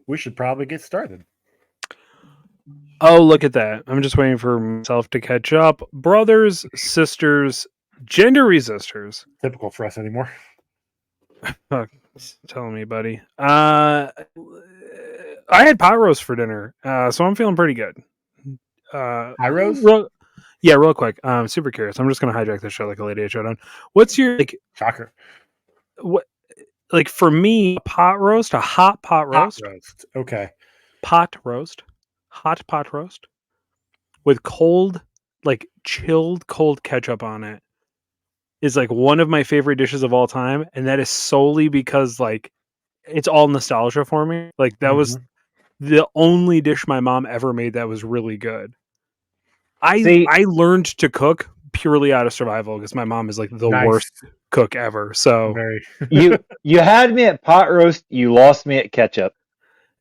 we should probably get started. Oh, look at that. I'm just waiting for myself to catch up. Brothers, sisters, gender resistors. Typical for us anymore. Fuck, telling me, buddy. I had pot roast for dinner, so I'm feeling pretty good. High rose? Real quick. I'm super curious. I'm just gonna hijack this show like a Lady H showdown. What's your Shocker. what like for me? A hot pot roast, Okay. hot pot roast with cold, like chilled cold ketchup on it is like one of my favorite dishes of all time, and that is solely because like it's all nostalgia for me. Like that was the only dish my mom ever made that was really good. I learned to cook purely out of survival because my mom is like the worst cook ever. So you had me at pot roast, you lost me at ketchup.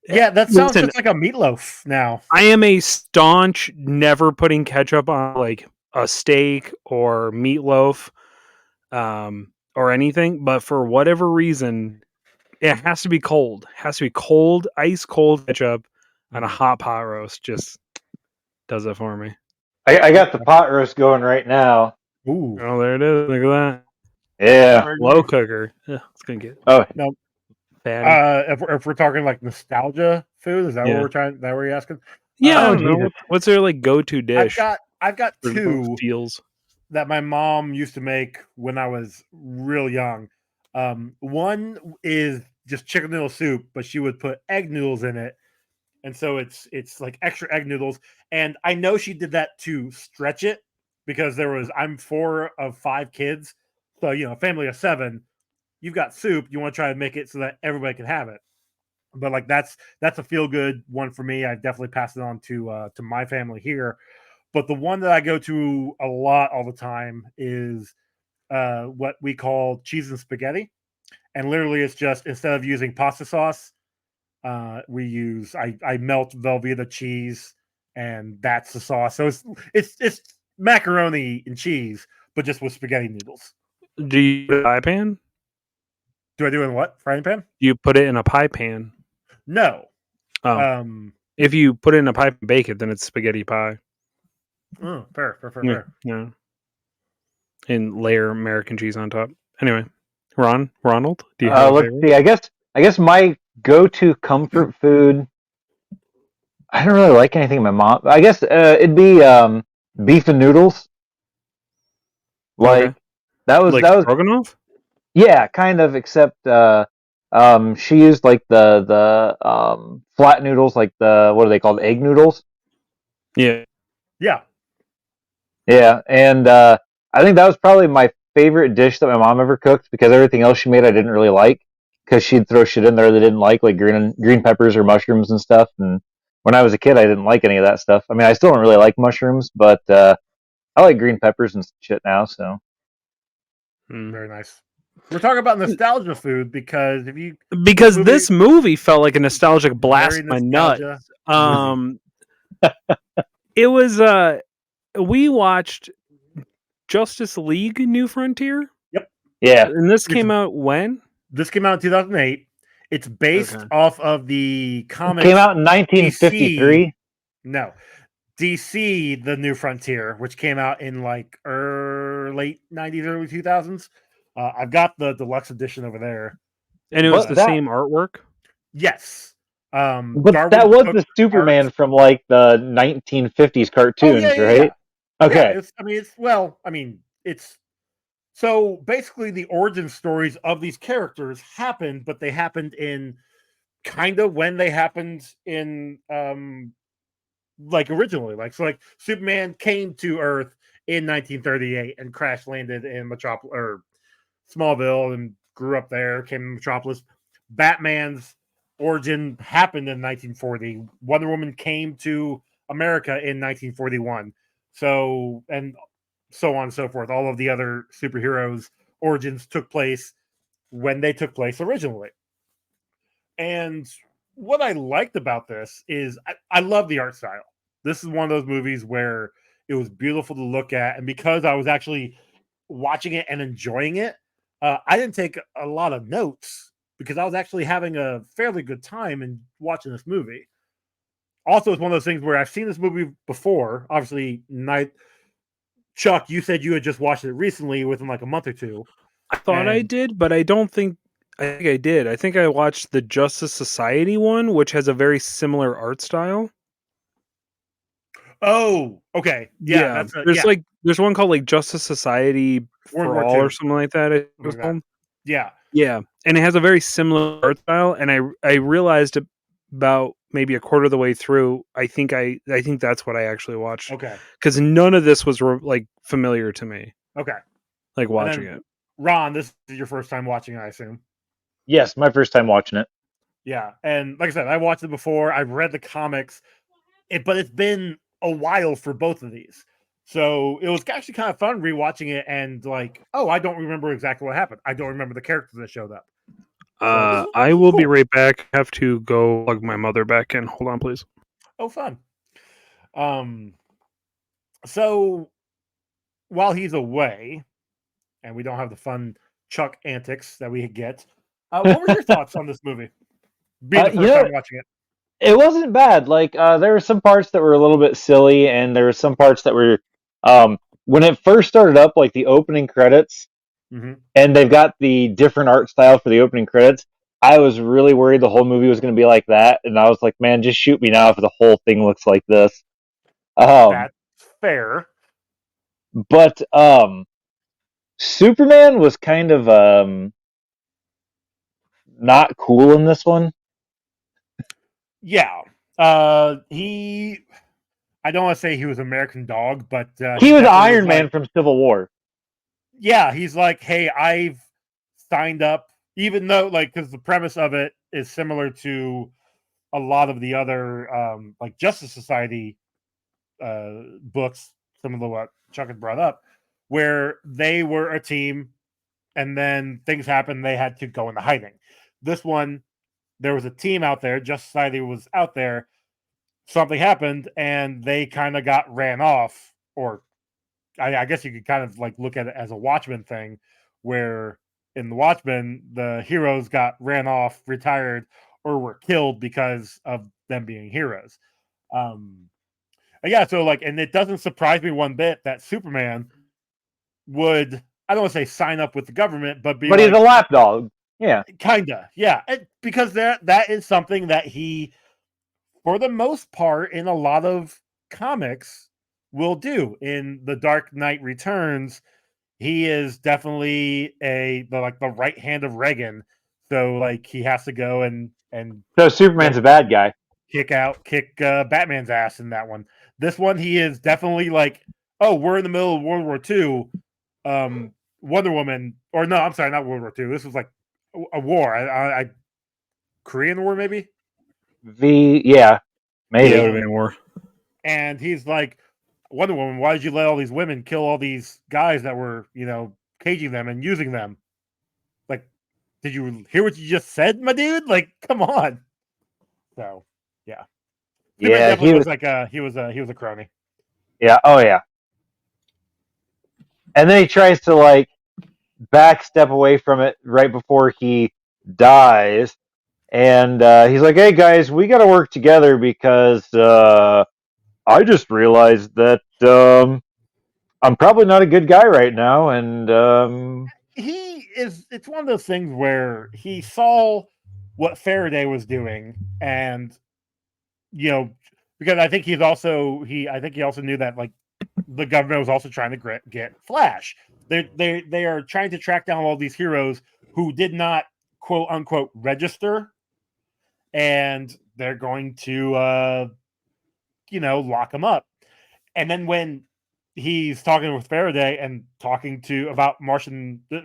Yeah, that sounds just like a meatloaf now. I am a staunch never putting ketchup on like a steak or meatloaf or anything, but for whatever reason it has to be cold. It has to be cold, ice cold ketchup on a hot pot roast. Just does it for me. I got the pot roast going right now. Ooh. Oh, there it is. Look at that. Yeah. Slow cooker. Yeah, it's gonna get. Oh no. Fatty. If we're talking like nostalgia food, is that what we're trying? That what you're asking? Yeah. I don't know. What's their like go-to dish? I've got two feels that my mom used to make when I was real young. One is just chicken noodle soup, but she would put egg noodles in it, and so it's like extra egg noodles. And I know she did that to stretch it because I'm 4 of 5 kids, so a family of 7. You've got soup. You want to try to make it so that everybody can have it. But like that's a feel good one for me. I definitely pass it on to my family here. But the one that I go to a lot all the time is what we call cheese and spaghetti, and literally it's just instead of using pasta sauce, we use I melt Velveeta cheese, and that's the sauce. So it's macaroni and cheese, but just with spaghetti noodles. Do you put it in a pie pan? Do I do it in what? Frying pan? You put it in a pie pan. No. Oh. If you put it in a pie and bake it, then it's spaghetti pie. Oh, fair. Yeah. And layer American cheese on top. Anyway, Ronald, do you have a favorite? See, I guess my go-to comfort food. I don't really like anything my mom. I guess it'd be beef and noodles. Like that was stroganoff? Yeah, kind of. Except she used like the flat noodles, like what are they called? Egg noodles. Yeah. And I think that was probably my favorite dish that my mom ever cooked because everything else she made I didn't really like because she'd throw shit in there that I didn't like green peppers or mushrooms and stuff. And when I was a kid, I didn't like any of that stuff. I mean, I still don't really like mushrooms, but I like green peppers and shit now. So very nice. We're talking about nostalgia food because this movie felt like a nostalgic blast in my nuts. It was we watched Justice League New Frontier. Yep. Yeah. And this came out when? This came out in 2008. It's based off of the comics. It came out in 1953. No. DC, The New Frontier, which came out in like late 90s, early 2000s. I've got the deluxe edition over there. And it was the same artwork? Yes. But Darwin that was the Superman from like the 1950s cartoons, right? Yeah. Okay. It's so basically the origin stories of these characters happened, but they happened in kind of when they happened in like originally. Like Superman came to Earth in 1938 and crash landed in Metropolis or Smallville and grew up there, came to Metropolis. Batman's origin happened in 1940. Wonder Woman came to America in 1941. So, and so on and so forth. All of the other superheroes' origins took place when they took place originally. And what I liked about this is I love the art style. This is one of those movies where it was beautiful to look at. And because I was actually watching it and enjoying it, I didn't take a lot of notes because I was actually having a fairly good time in watching this movie. Also, it's one of those things where I've seen this movie before. Obviously, Chuck, you said you had just watched it recently within like a month or two. I thought I And- did, but I don't think I think I did. I think I watched the Justice Society one, which has a very similar art style. Oh, okay. Yeah, that's there's one called like Justice Society World for War All or II. something like that. It Something was like that. called. Yeah. Yeah, and it has a very similar art style. And I realized about maybe a quarter of the way through, I think that's what I actually watched. Okay. Because none of this was like familiar to me. Okay. Like And watching then, it. Ron, this is your first time watching it, I assume. Yes, my first time watching it. Yeah. And like I said, I watched it before. I've read the comics, but it's been a while for both of these. So it was actually kind of fun rewatching it and like, oh, I don't remember exactly what happened. I don't remember the characters that showed up. So I will be cool. right back. I have to go plug my mother back in. Hold on, please. Oh, fun. So while he's away, and we don't have the fun Chuck antics that we get, what were your thoughts on this movie? Being the first time watching it. It wasn't bad. Like there were some parts that were a little bit silly, and there were some parts that were when it first started up, like the opening credits, and they've got the different art style for the opening credits. I was really worried the whole movie was going to be like that, and I was like, "Man, just shoot me now if the whole thing looks like this." That's fair. But Superman was kind of not cool in this one. Yeah. I don't want to say he was American Dog, but he was Iron Man from Civil War. Yeah, he's like, hey, I've signed up, even though, like, because the premise of it is similar to a lot of the other, like, Justice Society books, some of the what Chuck had brought up, where they were a team and then things happened, they had to go into hiding. This one, there was a team out there, Justice Society was out there, something happened, and they kind of got ran off, or I guess you could kind of like look at it as a Watchmen thing, where in the Watchmen, the heroes got ran off, retired, or were killed because of them being heroes. Yeah, so like, and it doesn't surprise me one bit that Superman would, I don't want to say sign up with the government, but he's a lapdog. Yeah, kinda, yeah, because that is something that he, for the most part, in a lot of comics, will do. In The Dark Knight Returns, he is definitely the right hand of Reagan. So like he has to go and so Superman's a bad guy. Kick Batman's ass in that one. This one, he is definitely like, oh, we're in the middle of World War II. Wonder Woman, or no, I'm sorry, not World War II. This was like a war. I Korean War, maybe. Maybe. Yeah, it would have been war. And he's like, Wonder Woman, why did you let all these women kill all these guys that were, caging them and using them? Like, did you hear what you just said, my dude? Like, come on. So, yeah. Superman definitely was like he was a crony. Yeah. Oh yeah. And then he tries to like backstep away from it right before he dies, and he's like, "Hey guys, we got to work together because I just realized that I'm probably not a good guy right now." And it's one of those things where he saw what Faraday was doing, and because I think he also knew that like the government was also trying to get Flash. They are trying to track down all these heroes who did not quote unquote register, and they're going to lock them up. And then when he's talking with Faraday and talking about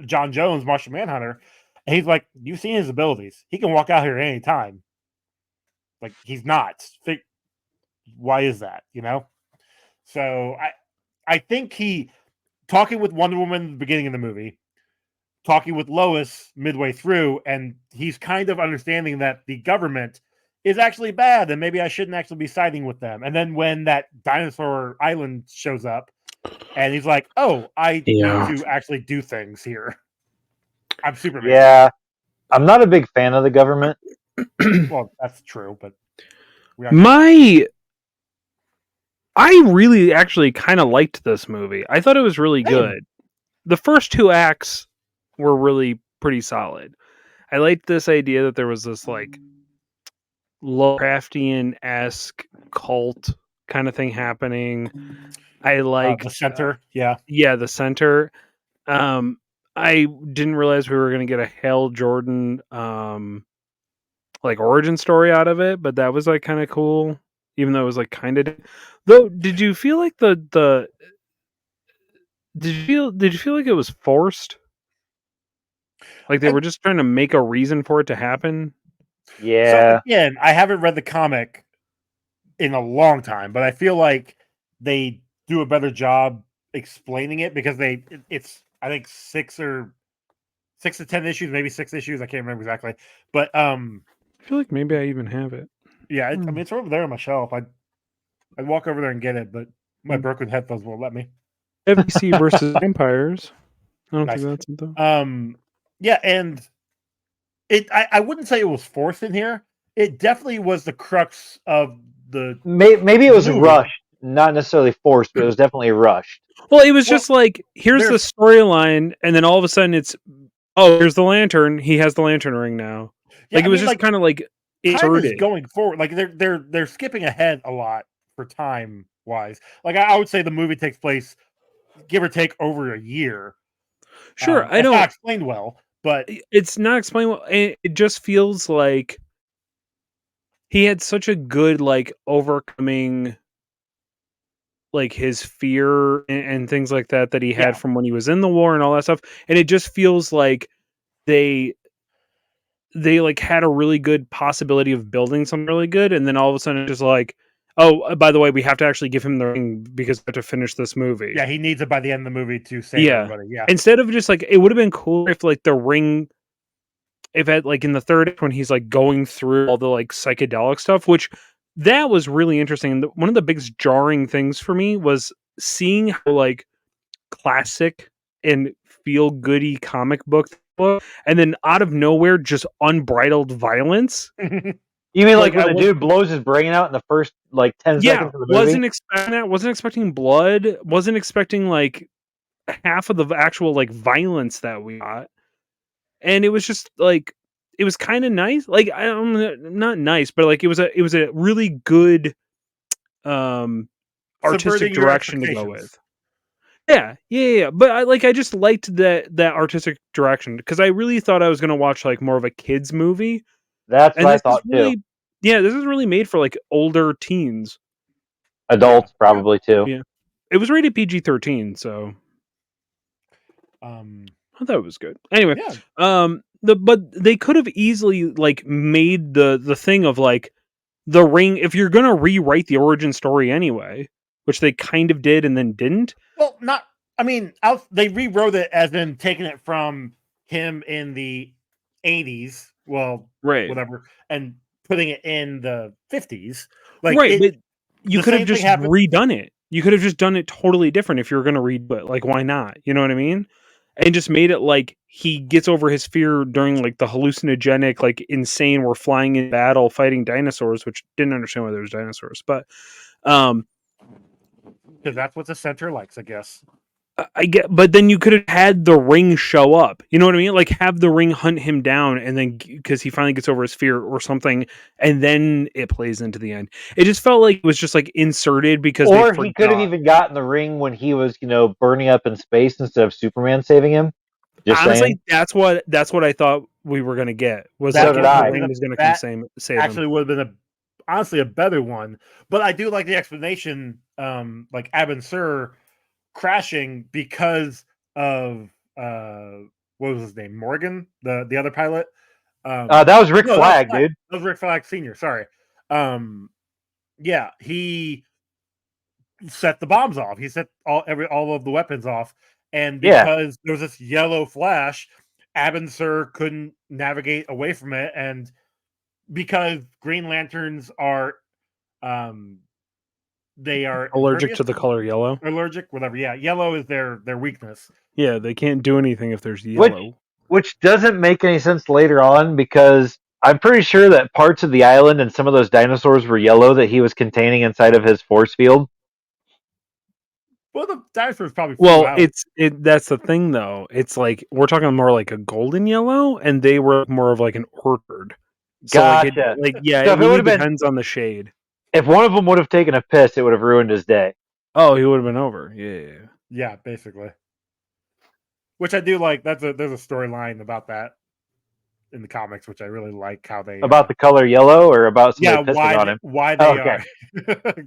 John Jones, Martian Manhunter, and he's like, "You've seen his abilities. He can walk out here at any time. Like he's not. Why is that? So I think he talking with Wonder Woman at the beginning of the movie, talking with Lois midway through, and he's kind of understanding that the government is actually bad and maybe I shouldn't actually be siding with them. And then when that dinosaur island shows up and he's like, oh, I need to actually do things here. I'm Superman. Yeah. I'm not a big fan of the government. Well, that's true, but I really actually kind of liked this movie. I thought it was really good. The first 2 acts were really pretty solid. I liked this idea that there was this like Lovecraftian-esque cult kind of thing happening. I liked the center, yeah. the center. I didn't realize we were going to get a Hale Jordan like origin story out of it, but that was like kind of cool, even though it was like kind of. Though, did you feel like did you feel like it was forced? Like they were just trying to make a reason for it to happen? Yeah. So again, I haven't read the comic in a long time, but I feel like they do a better job explaining it because it's I think 6 to 10 issues, maybe 6 issues. I can't remember exactly, but I feel like maybe I even have it. yeah, I mean it's over there on my shelf. I'd walk over there and get it, but my broken headphones won't let me. FBC versus Vampires. I don't Nice. think that's it though. Yeah, and I wouldn't say it was forced in here. It definitely was the crux of the Maybe it was movie. rushed, not necessarily forced, but it was definitely rushed. Well, it was just like, here's the storyline, and then all of a sudden it's, oh, here's the lantern. He has the lantern ring now. Yeah, like it was just kind of like time is going forward. Like they're skipping ahead a lot for time wise. Like I would say the movie takes place, give or take, over a year. Sure, I it's don't not explained well, but it's not explained well. It just feels like he had such a good like overcoming like his fear and things like that he had from when he was in the war and all that stuff. And it just feels like they like had a really good possibility of building something really good, and then all of a sudden it's just like, oh, by the way, we have to actually give him the ring because we have to finish this movie. Yeah, he needs it by the end of the movie to save everybody. Yeah. Instead of just like, it would have been cool if like the ring, if at like in the third act when he's like going through all the like psychedelic stuff, which that was really interesting. And one of the biggest jarring things for me was seeing how like classic and feel goody comic book, and then out of nowhere, just unbridled violence. You mean like when the dude blows his brain out in the first like 10 seconds of the movie? Wasn't expecting that. Wasn't expecting blood. Wasn't expecting like half of the actual like violence that we got. And it was just like, it was kind of nice. Like, not nice, but like it was a really good artistic direction to go with. Yeah. But I just liked that artistic direction, because I really thought I was gonna watch like more of a kids movie. That's what I thought too. Yeah, this is really made for like older teens, adults probably too. Yeah, it was rated PG-13, so I thought it was good. Anyway, but they could have easily like made the thing of like the ring, if you're gonna rewrite the origin story anyway, which they kind of did and then didn't. Well, they rewrote it as in taking it from him in the 80s, whatever, and putting it in the 50s. Like, but you could have just redone it. You could have just done it totally different if you were going to redo it. Like, why not? You know what I mean? And just made it like he gets over his fear during like the hallucinogenic, like insane, we're flying in battle fighting dinosaurs, which didn't understand why there was dinosaurs, but because that's what the center likes, I guess. I get, but then you could have had the ring show up. You know what I mean? Like have the ring hunt him down, and then because he finally gets over his fear or something, and then it plays into the end. It just felt like it was just like inserted because. Or he could have even gotten the ring when he was, burning up in space instead of Superman saving him. Just honestly, saying. that's what I thought we were gonna get. Was that like the ring was gonna come save actually him. Would have been honestly a better one. But I do like the explanation, like Abin Sur crashing because of what was his name, Morgan, the other pilot. That was Rick Flag, dude. That was Rick Flag Sr. Sorry. Yeah, he set the bombs off. He set all of the weapons off, and because there was this yellow flash, Abin Sur couldn't navigate away from it, and because Green Lanterns are they are allergic to the color yellow. Allergic, whatever. Yeah, yellow is their weakness. Yeah, they can't do anything if there's yellow. which doesn't make any sense later on because I'm pretty sure that parts of the island and some of those dinosaurs were yellow that he was containing inside of his force field. Well, the dinosaurs probably flew Well, out. that's the thing though. It's like we're talking more like a golden yellow, and they were more of like an orchard. So Gotcha. yeah, So it if it really would've been- depends on the shade. If one of them would have taken a piss, it would have ruined his day. Oh, he would have been over. Yeah. Yeah, basically. Which I do like. There's a storyline about that in the comics, which I really like how they About the color yellow or about somebody pissing on him? why they Okay. are.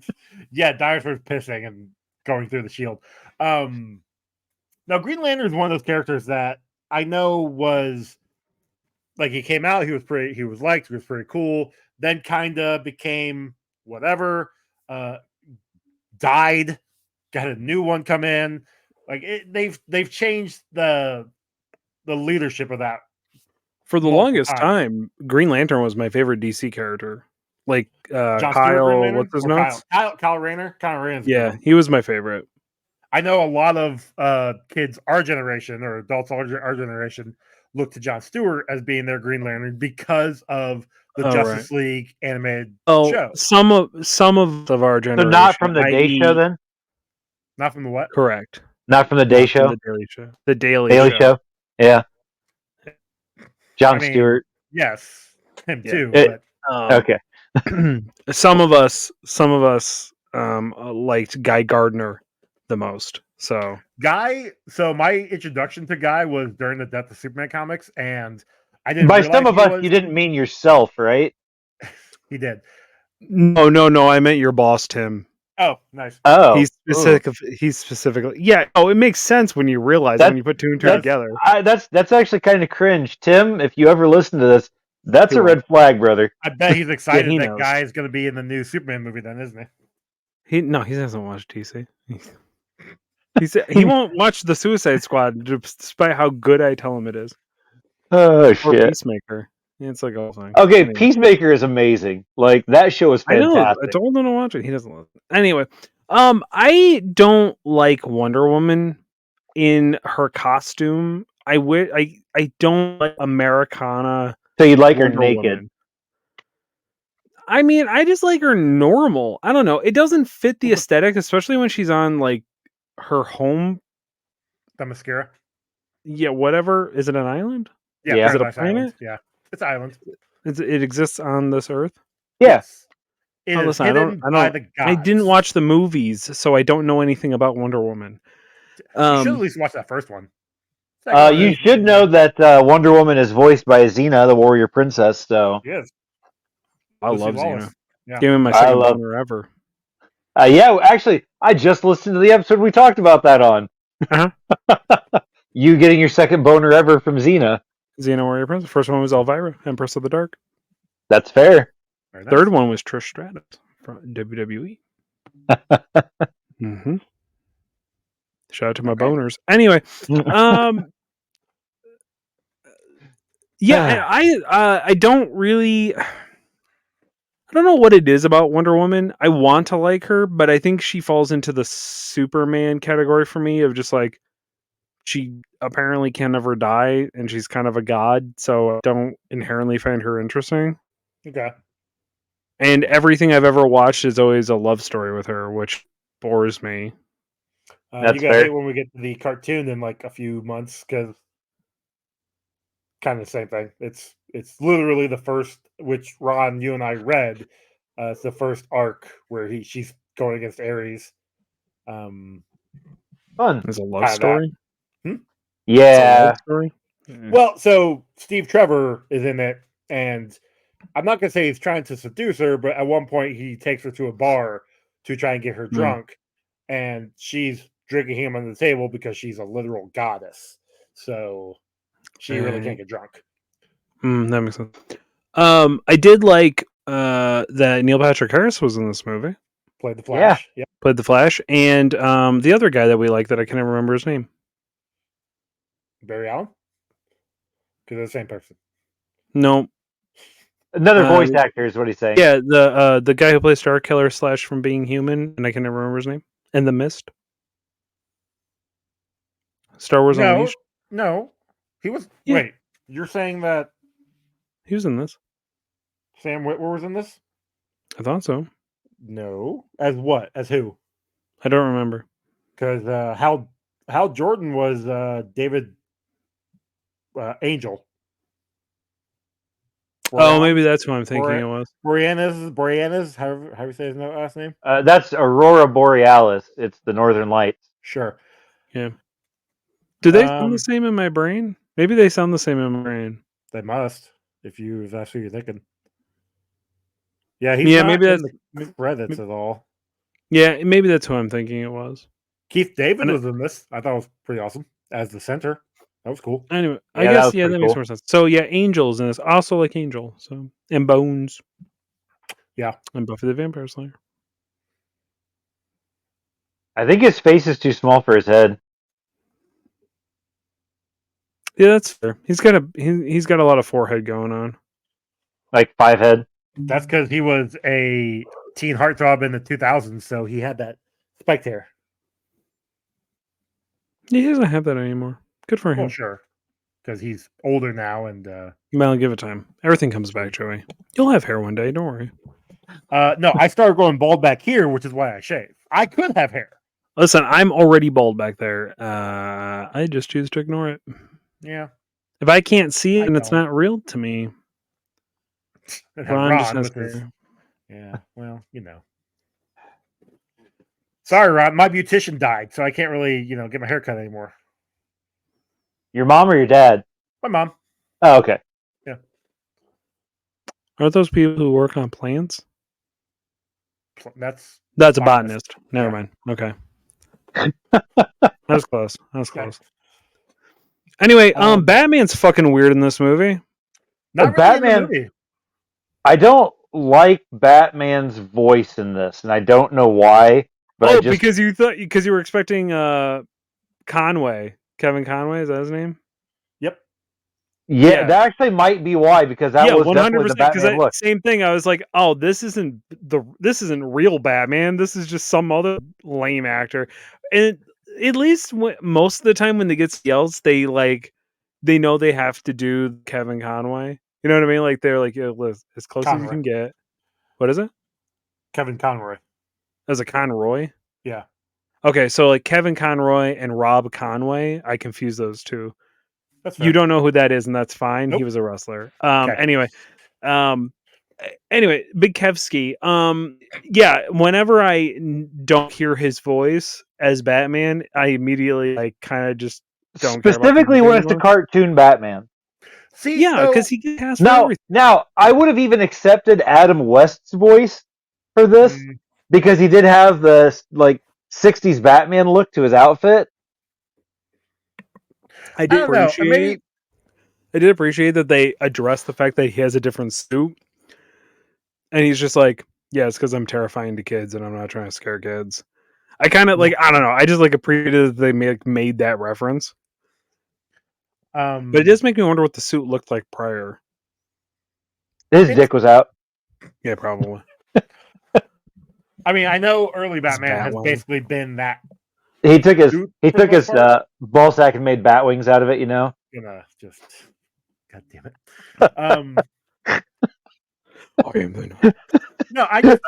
Yeah, dinosaurs pissing and going through the shield. Now Green Lantern is one of those characters that I know was like he came out, he was liked, he was pretty cool, then kind of became whatever, died, got a new one come in. Like they've changed the leadership of that. For the Multiple longest times. time, Green Lantern was my favorite DC character. Like John Stewart, Green Kyle, Lantern? what's his Or name? Kyle Rayner. Kyle Rayner's Yeah, good. he was my favorite. I know a lot of kids our generation or adults our generation look to John Stewart as being their Green Lantern because of the Justice League animated show. Some of our generation. So not from the Day Show then? Not from the what? Correct. Not from the Day Show? The Daily Show. The Daily Show. Yeah. John I mean, Stewart. Yes, him Yeah. too. But Okay. some of us liked Guy Gardner the most. So my introduction to Guy was during the Death of Superman comics, and I didn't. By realize some of us, you didn't mean yourself, right? He did. No. I meant your boss, Tim. Oh, nice. Oh, He's specifically. Yeah. Oh, it makes sense when you realize when you put two and two together. That's actually kind of cringe, Tim. If you ever listen to this, that's He a red flag, brother. I bet he's excited he that knows. Guy is going to be in the new Superman movie, then, isn't he? He doesn't watch DC. He won't watch the Suicide Squad despite how good I tell him it is. Oh Or shit! Peacemaker. It's like a whole thing. Okay, Anyway. Peacemaker is amazing. Like that show is fantastic. I know. I told him to watch it. He doesn't listen. Anyway, I don't like Wonder Woman in her costume. I don't like Americana. So you like her Wonder naked? Woman. I mean, I just like her normal. I don't know. It doesn't fit the aesthetic, especially when she's on like her home. The mascara. Yeah, whatever. Is it an island? Yeah. Is it a Paradise planet? Island. Yeah, it's an island. It exists on this earth. Yes. It Oh, is listen, hidden by the gods. I didn't watch the movies, so I don't know anything about Wonder Woman. You should at least watch that first one. You should know that Wonder Woman is voiced by Xena, the warrior princess. So yes, I Lucy love Lawless. Xena. Yeah. Give me my second boner ever. yeah, actually, I just listened to the episode we talked about that on. Uh-huh. You getting your second boner ever from Xena? Xena Warrior Princess. First one was Elvira, Empress of the Dark. That's fair. Very nice. Third one was Trish Stratus from WWE. Mm-hmm. Shout out to my boners. Anyway, yeah, I don't really. I don't know what it is about Wonder Woman. I want to like her, but I think she falls into the Superman category for me of just like she apparently can never die and she's kind of a god, so I don't inherently find her interesting. Okay. And everything I've ever watched is always a love story with her, which bores me. That's you gotta fair. hate when we get to the cartoon in like a few months because kind of the same thing. It's literally the first, which Ron, you and I read. It's the first arc where she's going against Ares. Fun. It's a love story. Yeah. Love story? Well, so Steve Trevor is in it, and I'm not gonna say he's trying to seduce her, but at one point he takes her to a bar to try and get her drunk, and she's drinking him on the table because she's a literal goddess. So she really can't get drunk. That makes sense. I did like that Neil Patrick Harris was in this movie. Played the Flash. Yeah. Played the Flash, and the other guy that we like that I can't remember his name. Barry Allen? Because they're the same person. No. Another voice actor is what he's saying. Yeah, the guy who plays Star Killer / from Being Human, and I can never remember his name. And The Mist. Star Wars Unleashed. No. He was... Yeah. Wait. You're saying that He was in this. Sam Witwer was in this? I thought so. No. As what? As who? I don't remember. Because Hal Jordan was David Angel. Oh, maybe that's who I'm thinking it was. Boreanaz, how you say his last name? That's Aurora Borealis. It's the Northern Lights. Sure. Yeah. Do they sound the same in my brain? Maybe they sound the same in my brain. They must, if that's who you're thinking. Yeah, he's not maybe in that's the credits at all. Yeah, maybe that's who I'm thinking it was. Keith David was in this. I thought it was pretty awesome as the center. That was cool. Anyway, I guess that makes more sense. So yeah, Angel's in this, also like Angel. So and Bones. Yeah, and Buffy the Vampire Slayer. I think his face is too small for his head. Yeah, that's fair. He's got a lot of forehead going on. Like 5 head. That's because he was a teen heartthrob in the 2000s, so he had that spiked hair. He doesn't have that anymore. Good for him. Well, sure, because he's older now, and well, give it time. Everything comes back, Joey. You'll have hair one day. Don't worry. No, I started going bald back here, which is why I shave. I could have hair. Listen, I'm already bald back there. I just choose to ignore it. Yeah. If I can't see it and it's not real to me, Ron with his, yeah, well, you know. Sorry, Ron. My beautician died, so I can't really, get my hair cut anymore. Your mom or your dad? My mom. Oh, okay. Yeah. Are those people who work on plants? That's a botanist. Never mind. Okay. That was close. Anyway, Batman's fucking weird in this movie. Not really Batman. In the movie. I don't like Batman's voice in this, and I don't know why. But because you were expecting Conway, Kevin Conway, is that his name? Yep. Yeah, that actually might be why, because that was 100%, definitely the Batman look. Same thing. I was like, oh, this isn't real Batman. This is just some other lame actor. And at least most of the time when they get yells, they know they have to do Kevin Conway. You know what I mean? Like they're like, as close as you can get. What is it? Kevin Conroy. As a Conroy? Yeah. Okay, so like Kevin Conroy and Rob Conway, I confuse those two. That's fair. You don't know who that is, and that's fine. Nope. He was a wrestler. Okay. Anyway, Big Kevsky. Yeah, whenever I don't hear his voice as Batman, I immediately kind of just don't care. Specifically when it's a cartoon Batman. See, yeah, because he can cast for everything. Now, I would have even accepted Adam West's voice for this because he did have the 60s Batman look to his outfit. I did appreciate that they addressed the fact that he has a different suit, and he's just like, yeah, it's because I'm terrifying to kids and I'm not trying to scare kids. I kind of I don't know. I just appreciated that they made that reference. But it does make me wonder what the suit looked like prior. His dick was out. Yeah, probably. I mean, I know early Batman has basically been that. He took his ball sack and made bat wings out of it. God damn it. No, I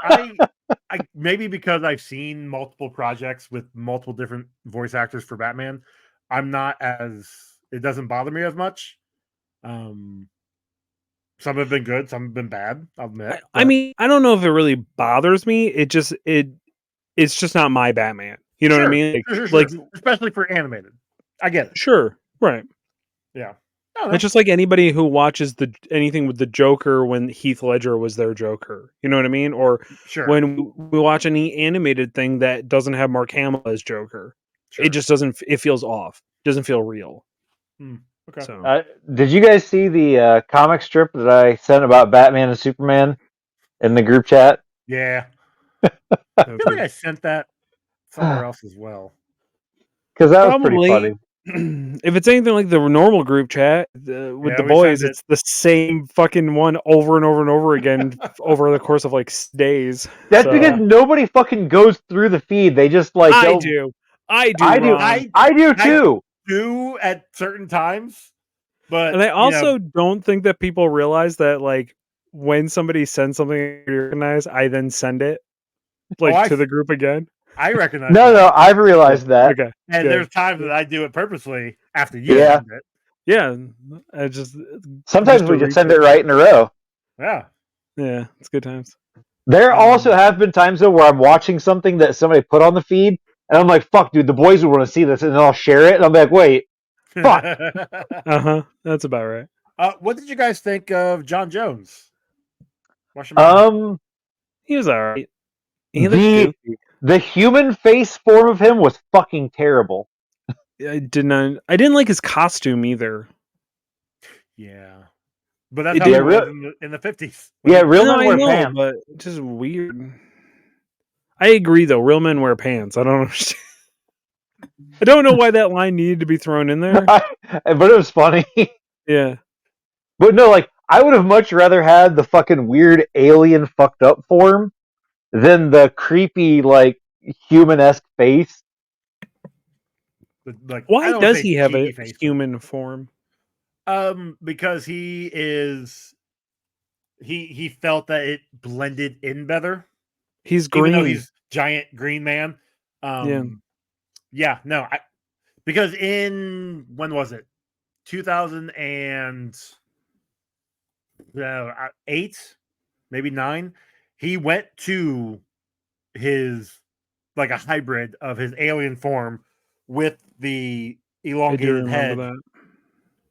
maybe because I've seen multiple projects with multiple different voice actors for Batman, I'm not as. It doesn't bother me as much. Some have been good, some have been bad. I'll admit. I mean, I don't know if it really bothers me. It's just not my Batman. You know what I mean? Sure. Especially for animated. I get it. Sure. Right. Yeah. It's just like anybody who watches anything with the Joker when Heath Ledger was their Joker. You know what I mean? Or when we watch any animated thing that doesn't have Mark Hamill as Joker. Sure. It just doesn't. It feels off. Doesn't feel real. Okay. So. Did you guys see the comic strip that I sent about Batman and Superman in the group chat? Yeah. I feel like I sent that somewhere else as well. Because that was pretty funny. If it's anything like the normal group chat with the boys, it's the same fucking one over and over and over again over the course of days. That's because nobody fucking goes through the feed. They just I do. I do too. Do at certain times. But And I also don't think that people realize that, like, when somebody sends something you recognize, I then send it, like, to the group again. I recognize No, that. I've realized that. Okay. And good. there's times that I do it purposely after you Yeah. send it. Yeah. I just Sometimes we just send it right in a row. Yeah. Yeah, it's good times. There also have been times though where I'm watching something that somebody put on the feed, and I'm like, "Fuck, dude, the boys would want to see this," and then I'll share it, and I'm like, "Wait, fuck." That's about right. What did you guys think of John Jones? He was alright. He looked goofy. The human face form of him was fucking terrible. I didn't like his costume either. Yeah. But that's how it was in the 50s. Yeah, real men wear pants. But just weird. I agree, though. Real men wear pants. I don't understand. I don't know why that line needed to be thrown in there. But it was funny. Yeah. But no, like, I would have much rather had the fucking weird alien fucked up form than the creepy, like, human-esque face. Like, why does he have a human form? Because he felt that it blended in better. He's green. Even though he's giant green man. Because when was it? 2008, maybe 9. He went to his, like, a hybrid of his alien form with the elongated head.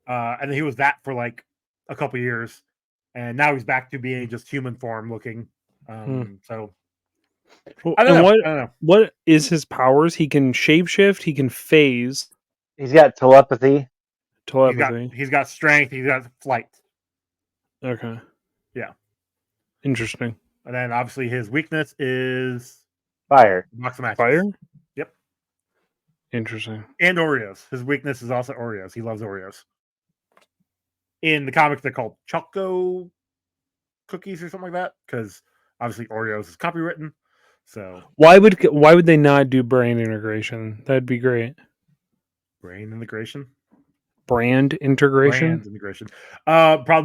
And he was that for like a couple years, and now he's back to being just human form looking. So I don't know. What is his powers? He can shapeshift. He can phase. He's got telepathy. He's got strength. He's got flight. Okay. Yeah. Interesting. And then obviously his weakness is fire. Box of matches. Fire. Yep. Interesting. And Oreos. His weakness is also Oreos. He loves Oreos. In the comics, they're called Choco cookies or something like that, because obviously Oreos is copywritten. So why would they not do brand integration? That'd be great. Brand integration. Probably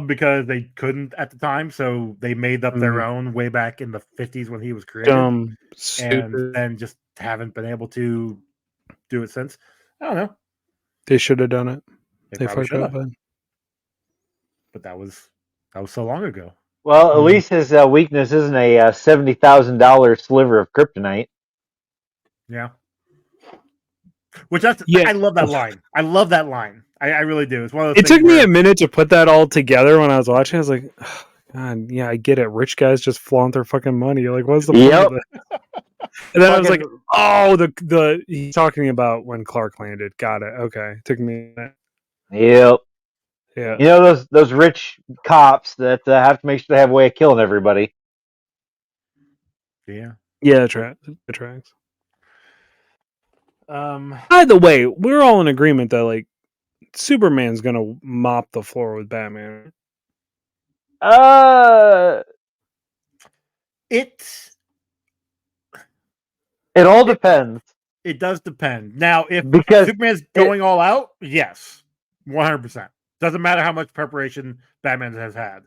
because they couldn't at the time, so they made up their own way back in the 50s when he was created. And then just haven't been able to do it since. I don't know. They should have done it. They fucked up. But that was so long ago. Well, at least his weakness isn't a $70,000 sliver of kryptonite. Yeah. I love that line. I love that line. I really do. It's one of those. It took me a minute to put that all together when I was watching. I was like, oh, God, yeah, I get it. Rich guys just flaunt their fucking money. Like, what's the point of it? And then I was like, oh, the he's talking about when Clark landed. Got it. Okay. Took me a minute. Yep. Yeah. You know those rich cops that have to make sure they have a way of killing everybody. Yeah. Yeah, it tracks. By the way, we're all in agreement that, like, Superman's gonna mop the floor with Batman. It all depends. It does depend. Now, if Superman's going all out, yes, 100%. Doesn't matter how much preparation Batman has had.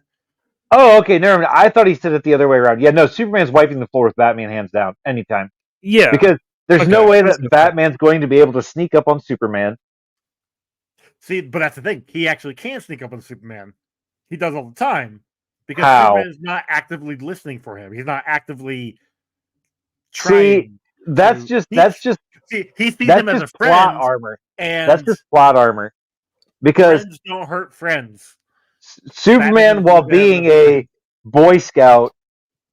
Oh, okay. Never mind. I thought he said it the other way around. Yeah, no, Superman's wiping the floor with Batman hands down anytime. Yeah. Because there's no way that Batman's going to be able to sneak up on Superman. See, but that's the thing. He actually can sneak up on Superman. He does all the time. Because Superman is not actively listening for him. He's not actively trying. That's just he sees him as a friend. Plot armor. And that's just plot armor. Because friends don't hurt friends. Superman, while being a Boy Scout,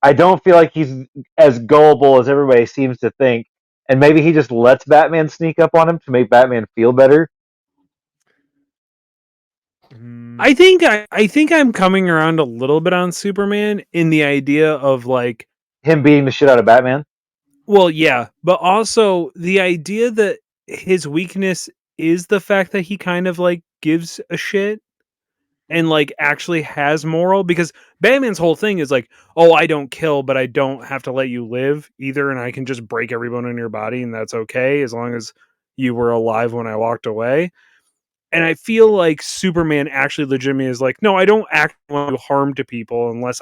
I don't feel like he's as gullible as everybody seems to think. And maybe he just lets Batman sneak up on him to make Batman feel better. I think I'm coming around a little bit on Superman in the idea of, like, him beating the shit out of Batman. Well, yeah, but also the idea that his weakness is the fact that he kind of, like, gives a shit and, like, actually has moral, because Batman's whole thing is like, oh, I don't kill, but I don't have to let you live either, and I can just break every bone in your body, and that's okay as long as you were alive when I walked away. And I feel like Superman actually legitimately is like, no, I don't actually want to do harm to people unless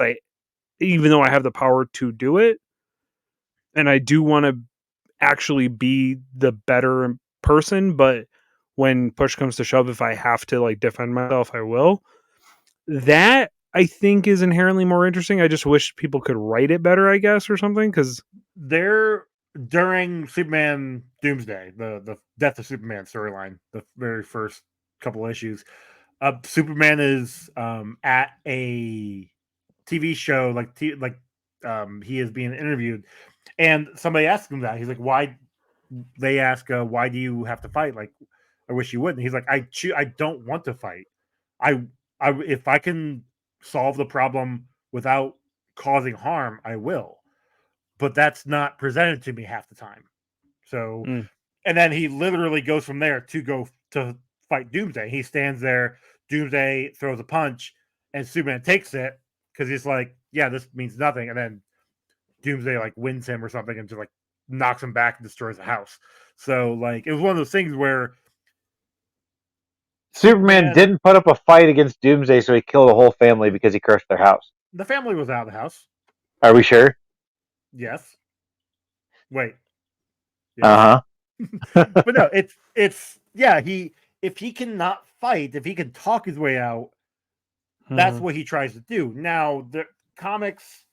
even though I have the power to do it. And I do want to actually be the better person, but when push comes to shove, if I have to like defend myself, I will. That I think is inherently more interesting. I just wish people could write it better, I guess, or something. Because There, during Superman Doomsday, the Death of Superman storyline, the very first couple issues, Superman is at a TV show, he is being interviewed, and somebody asks him that. He's like, "Why?" They ask, "Why do you have to fight?" Like, I wish you wouldn't. He's like, I don't want to fight. I, if I can solve the problem without causing harm, I will. But that's not presented to me half the time. So, and then he literally goes from there to go to fight Doomsday. He stands there. Doomsday throws a punch, and Superman takes it because he's like, "Yeah, this means nothing." And then Doomsday like wins him or something, and just like knocks him back and destroys the house. So like it was one of those things where Superman didn't put up a fight against Doomsday, so he killed a whole family because he crushed their house. The family was out of the house. Are we sure? Yes. Wait. Yes. But no, it's yeah. If he cannot fight, if he can talk his way out, that's what he tries to do. Now the comics,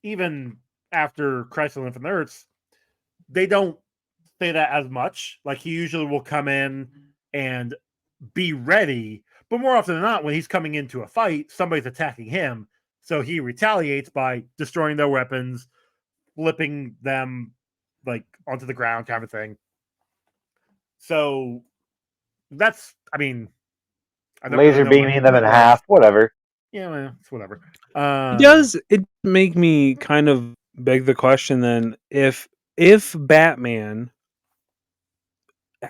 even after Crisis on Infinite Earths, they don't say that as much. Like he usually will come in and be ready, but more often than not, when he's coming into a fight, somebody's attacking him, so he retaliates by destroying their weapons, flipping them like onto the ground, kind of thing. So that's, I mean, I don't laser really know beaming them in half, whatever. Yeah, well, it's whatever. Does it make me kind of beg the question then, if Batman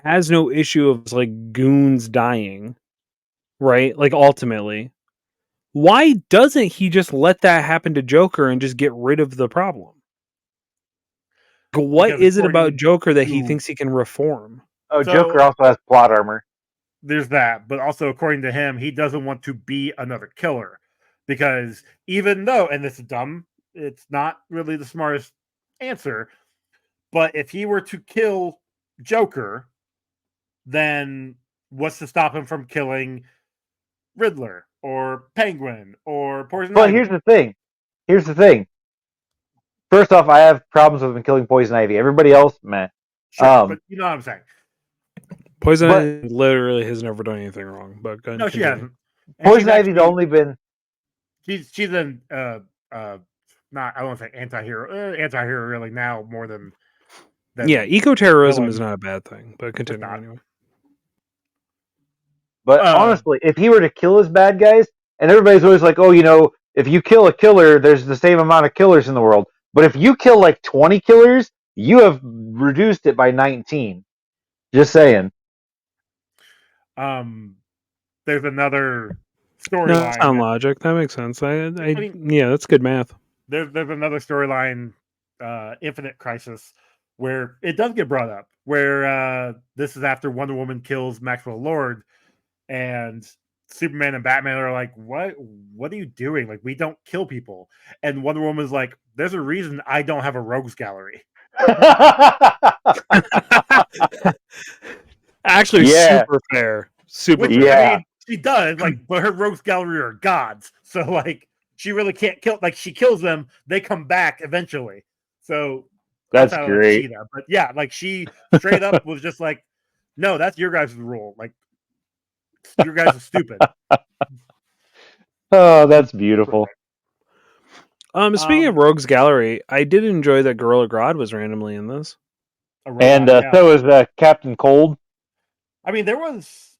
has no issue of like goons dying, right? Like ultimately, why doesn't he just let that happen to Joker and just get rid of the problem? What is it about Joker that he thinks he can reform? Oh, so, Joker also has plot armor. There's that, but also according to him, he doesn't want to be another killer because even though, and this is dumb, it's not really the smartest answer, but if he were to kill Joker, then what's to stop him from killing Riddler or Penguin or Poison Ivy? Well, here's the thing. First off, I have problems with him killing Poison Ivy. Everybody else, meh. Sure, but you know what I'm saying. Poison Ivy literally has never done anything wrong, but no, she hasn't. And Poison Ivy's only been. She's an not, I don't want to say anti-hero really now more than yeah, eco-terrorism is not a bad thing, but continue anyway. But honestly, if he were to kill his bad guys, and everybody's always like, oh, you know, if you kill a killer, there's the same amount of killers in the world. But if you kill like 20 killers, you have reduced it by 19. Just saying. There's another storyline. No, that's on logic. That makes sense. I mean, yeah, that's good math. There's another storyline, Infinite Crisis, where it does get brought up. Where this is after Wonder Woman kills Maxwell Lord, and Superman and Batman are like, "What are you doing? Like, we don't kill people." And Wonder Woman's like, "There's a reason I don't have a rogues gallery." Actually, super fair. Super fair. I mean, she does, like, but her rogues gallery are gods. So, like, she really can't kill, like, she kills them, they come back eventually. So, that's how great. She that. But yeah, like, she straight up was just like, no, that's your guys' rule. Like, you guys are stupid. Oh, that's beautiful. Speaking of Rogues Gallery, I did enjoy that Gorilla Grodd was randomly in this. And so was Captain Cold. I mean, there was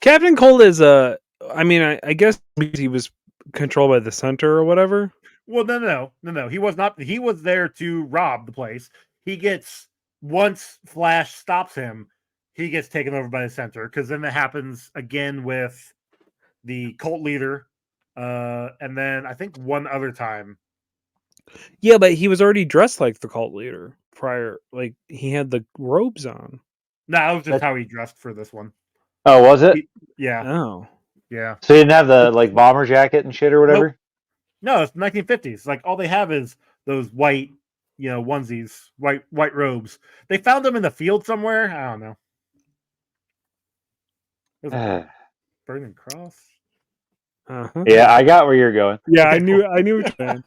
Captain Cold is I mean, I guess he was controlled by the Center or whatever. Well, no. He was not. He was there to rob the place. He gets, once Flash stops him, he gets taken over by the Center, because then it happens again with the cult leader, and then I think one other time. Yeah, but he was already dressed like the cult leader prior. Like, he had the robes on. No, that was just how he dressed for this one. Oh, was it? Yeah, Oh, yeah. So you didn't have the like bomber jacket and shit or whatever? Nope. No, it's 1950s. Like all they have is those white, onesies, white robes. They found them in the field somewhere. I don't know. There's a burning cross. uh-huh. Yeah, I got where you're going. Yeah, Okay, I knew cool. what you meant.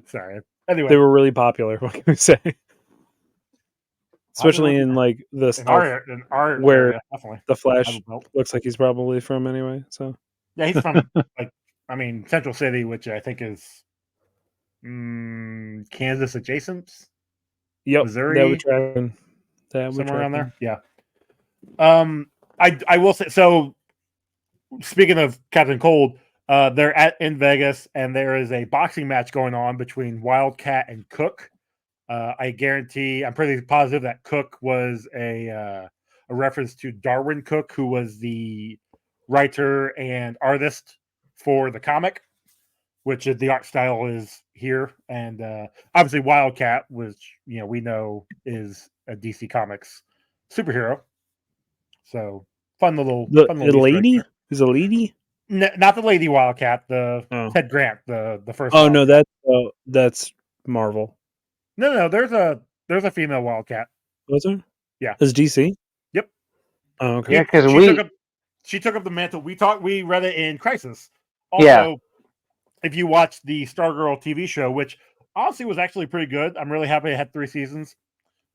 Sorry. Anyway, They were really popular. What can we say? Especially popular in like the in South, our where area, definitely. the Flash Bible Belt. looks like he's probably from anyway. So Yeah, he's from Central City, which I think is Kansas adjacent, yep, that would Missouri, track in. That would somewhere track around in. there. Yeah. I will say so. Speaking of Captain Cold, they're in Vegas, and there is a boxing match going on between Wildcat and Cook. I guarantee, I'm pretty positive that Cook was a reference to Darwin Cook, who was the writer and artist for the comic, which is the art style is here, and obviously Wildcat, which we know is a DC Comics superhero. So The fun little Easter egg lady there. is a lady. Not the Lady Wildcat, the Oh, Ted Grant, the first oh no, Wildcat. that's Marvel. No, there's a female Wildcat. Was there? Yeah. Is DC? Yep. Oh, okay. Yeah, because She took up the mantle. We read it in Crisis. Yeah. Also, if you watch the Stargirl TV show, which honestly was actually pretty good, I'm really happy it had 3 seasons.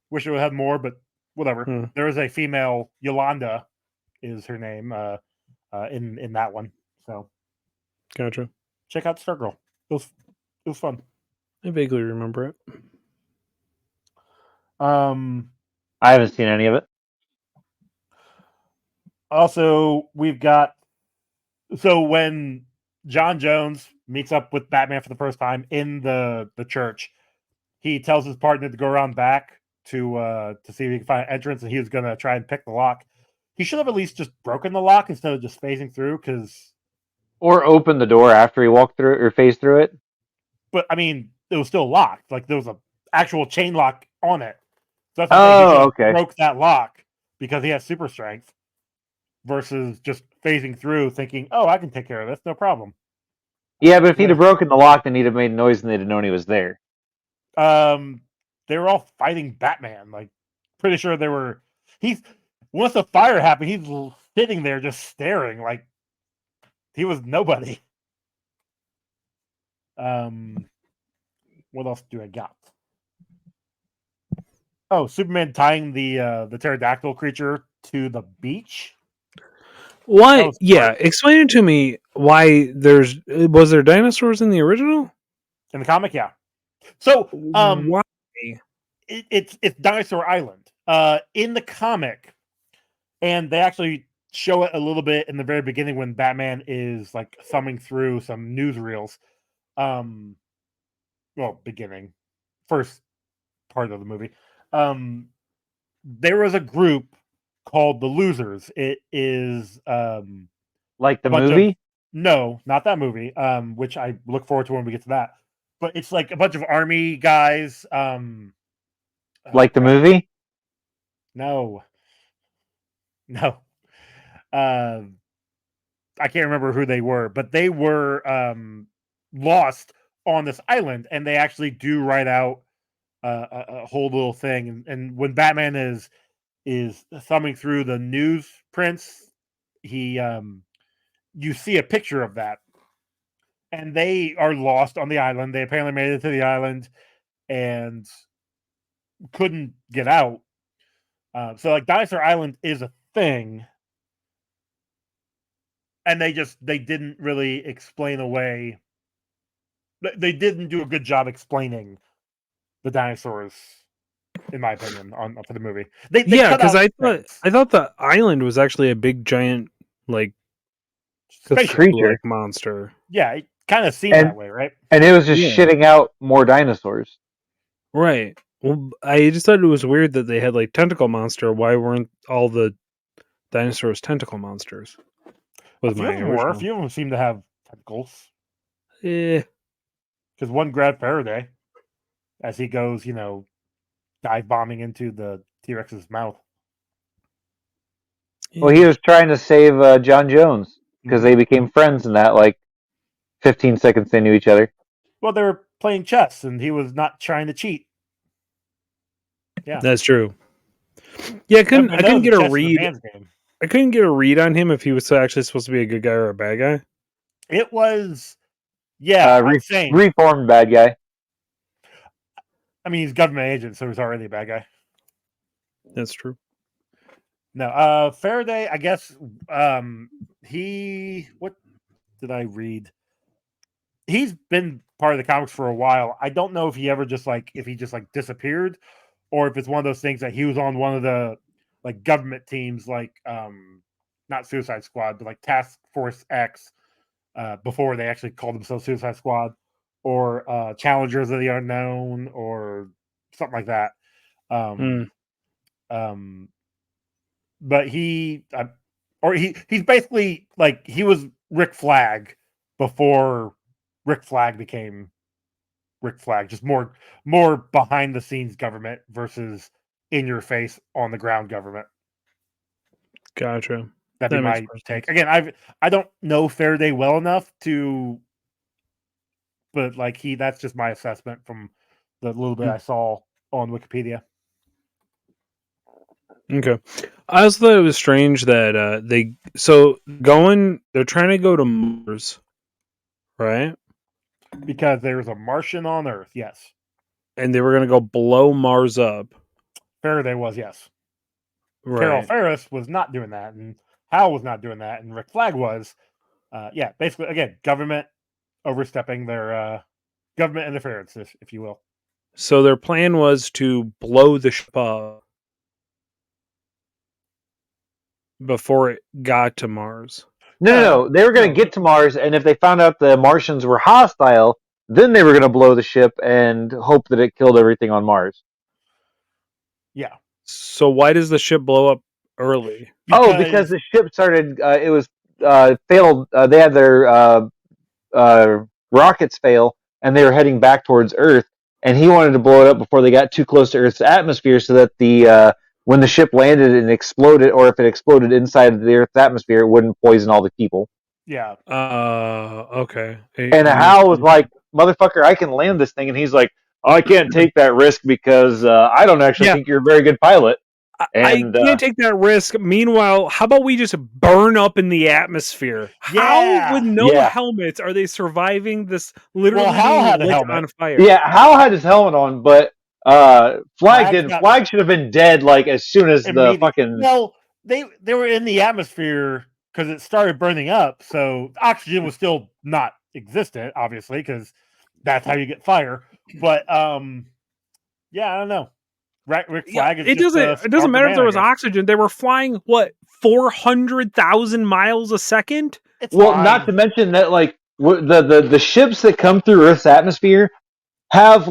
Wish it would have had more, but whatever. There is a female, Yolanda is her name, in that one. So Gotcha. check out Stargirl. It was fun. I vaguely remember it. Um I haven't seen any of it. Also, we've got when John Jones meets up with Batman for the first time in the church, he tells his partner to go around back to see if he can find an entrance, and he was going to try and pick the lock. He should have at least just broken the lock instead of just phasing through, Or open the door after he walked through it or phased through it. But I mean, it was still locked. Like there was a actual chain lock on it. So that's what I'm saying. He Okay. broke that lock because he has super strength versus just phasing through thinking, oh, I can take care of this, no problem. Yeah, but if he'd have broken the lock, then he'd have made noise and they'd have known he was there. They were all fighting Batman. Like, pretty sure they were. Once the fire happened, he's sitting there just staring like he was nobody. What else do I got? Oh, Superman tying the pterodactyl creature to the beach. Why? Yeah, explain it to me. Why was there dinosaurs in the original? In the comic, yeah. So, why? It's Dinosaur Island. In the comic, and they actually show it a little bit in the very beginning when Batman is like thumbing through some newsreels. Beginning, first part of the movie. There was a group called the Losers. It is like the movie? No, not that movie. Which I look forward to when we get to that. But it's like a bunch of army guys. Like the movie? No. I can't remember who they were, but they were lost on this island, and they actually do write out a whole little thing. And when Batman is thumbing through the newsprints, he you see a picture of that, and they are lost on the island. They apparently made it to the island and couldn't get out. So like Dinosaur Island is a thing, and they didn't really explain away. They didn't do a good job explaining the dinosaurs, in my opinion, for the movie. Because I thought the island was actually a big giant like creature monster. Yeah, it kind of seemed that way, right? And it was just shitting out more dinosaurs. Right. Well, I just thought it was weird that they had like tentacle monster. Why weren't all the dinosaurs tentacle monsters? A few of them seem to have tentacles. Yeah. Because one grabbed Faraday as he goes, dive bombing into the T-Rex's mouth. Well, he was trying to save John Jones because they became friends in that 15 seconds they knew each other. Well, they were playing chess, and he was not trying to cheat. Yeah, That's true. Yeah, I couldn't get a read. I couldn't get a read on him if he was actually supposed to be a good guy or a bad guy. It was, yeah, reformed bad guy. I mean, he's government agent, so he's already a bad guy. That's true. No, Faraday, I guess, what did I read? He's been part of the comics for a while. I don't know if he ever just disappeared, or if it's one of those things that he was on one of the government teams, not Suicide Squad, but Task Force X, before they actually called themselves Suicide Squad, or Challengers of the Unknown, or something like that. But he's basically he was Rick Flag before Rick Flag became Rick Flag, just more behind the scenes government versus in your face on the ground government. Gotcha. That'd be my take. Again, I don't know Faraday well enough to, but that's just my assessment from the little bit I saw on Wikipedia. Okay. I also thought it was strange that they're trying to go to Mars, right? Because there's a Martian on Earth, yes. And they were going to go blow Mars up. Faraday was, yes. Right. Carol Ferris was not doing that, and Hal was not doing that, and Rick Flag was. Basically, again, government overstepping their government interference, if you will. So their plan was to blow the ship up before it got to Mars. No. They were going to get to Mars, and if they found out the Martians were hostile, then they were going to blow the ship and hope that it killed everything on Mars. Yeah. So why does the ship blow up early? Because the ship started. It was failed. They had their rockets fail, and they were heading back towards Earth. And he wanted to blow it up before they got too close to Earth's atmosphere, so that when the ship landed and exploded, or if it exploded inside the Earth's atmosphere, it wouldn't poison all the people. Yeah. Okay. And Hal was like, "Motherfucker, I can land this thing," and he's like, "I can't take that risk because I don't actually think you're a very good pilot." I can't take that risk. Meanwhile, how about we just burn up in the atmosphere? Yeah. How, with no helmets, are they surviving this literally Hal had a lit helmet on fire? Yeah, Hal had his helmet on, but Flag didn't. Flag should have been dead as soon as the fucking. Well, they were in the atmosphere because it started burning up, so oxygen was still not existent, obviously, because that's how you get fire. But I don't know. Rick Flag is it doesn't matter if there was oxygen. They were flying 400,000 miles a second. Not to mention that the ships that come through Earth's atmosphere have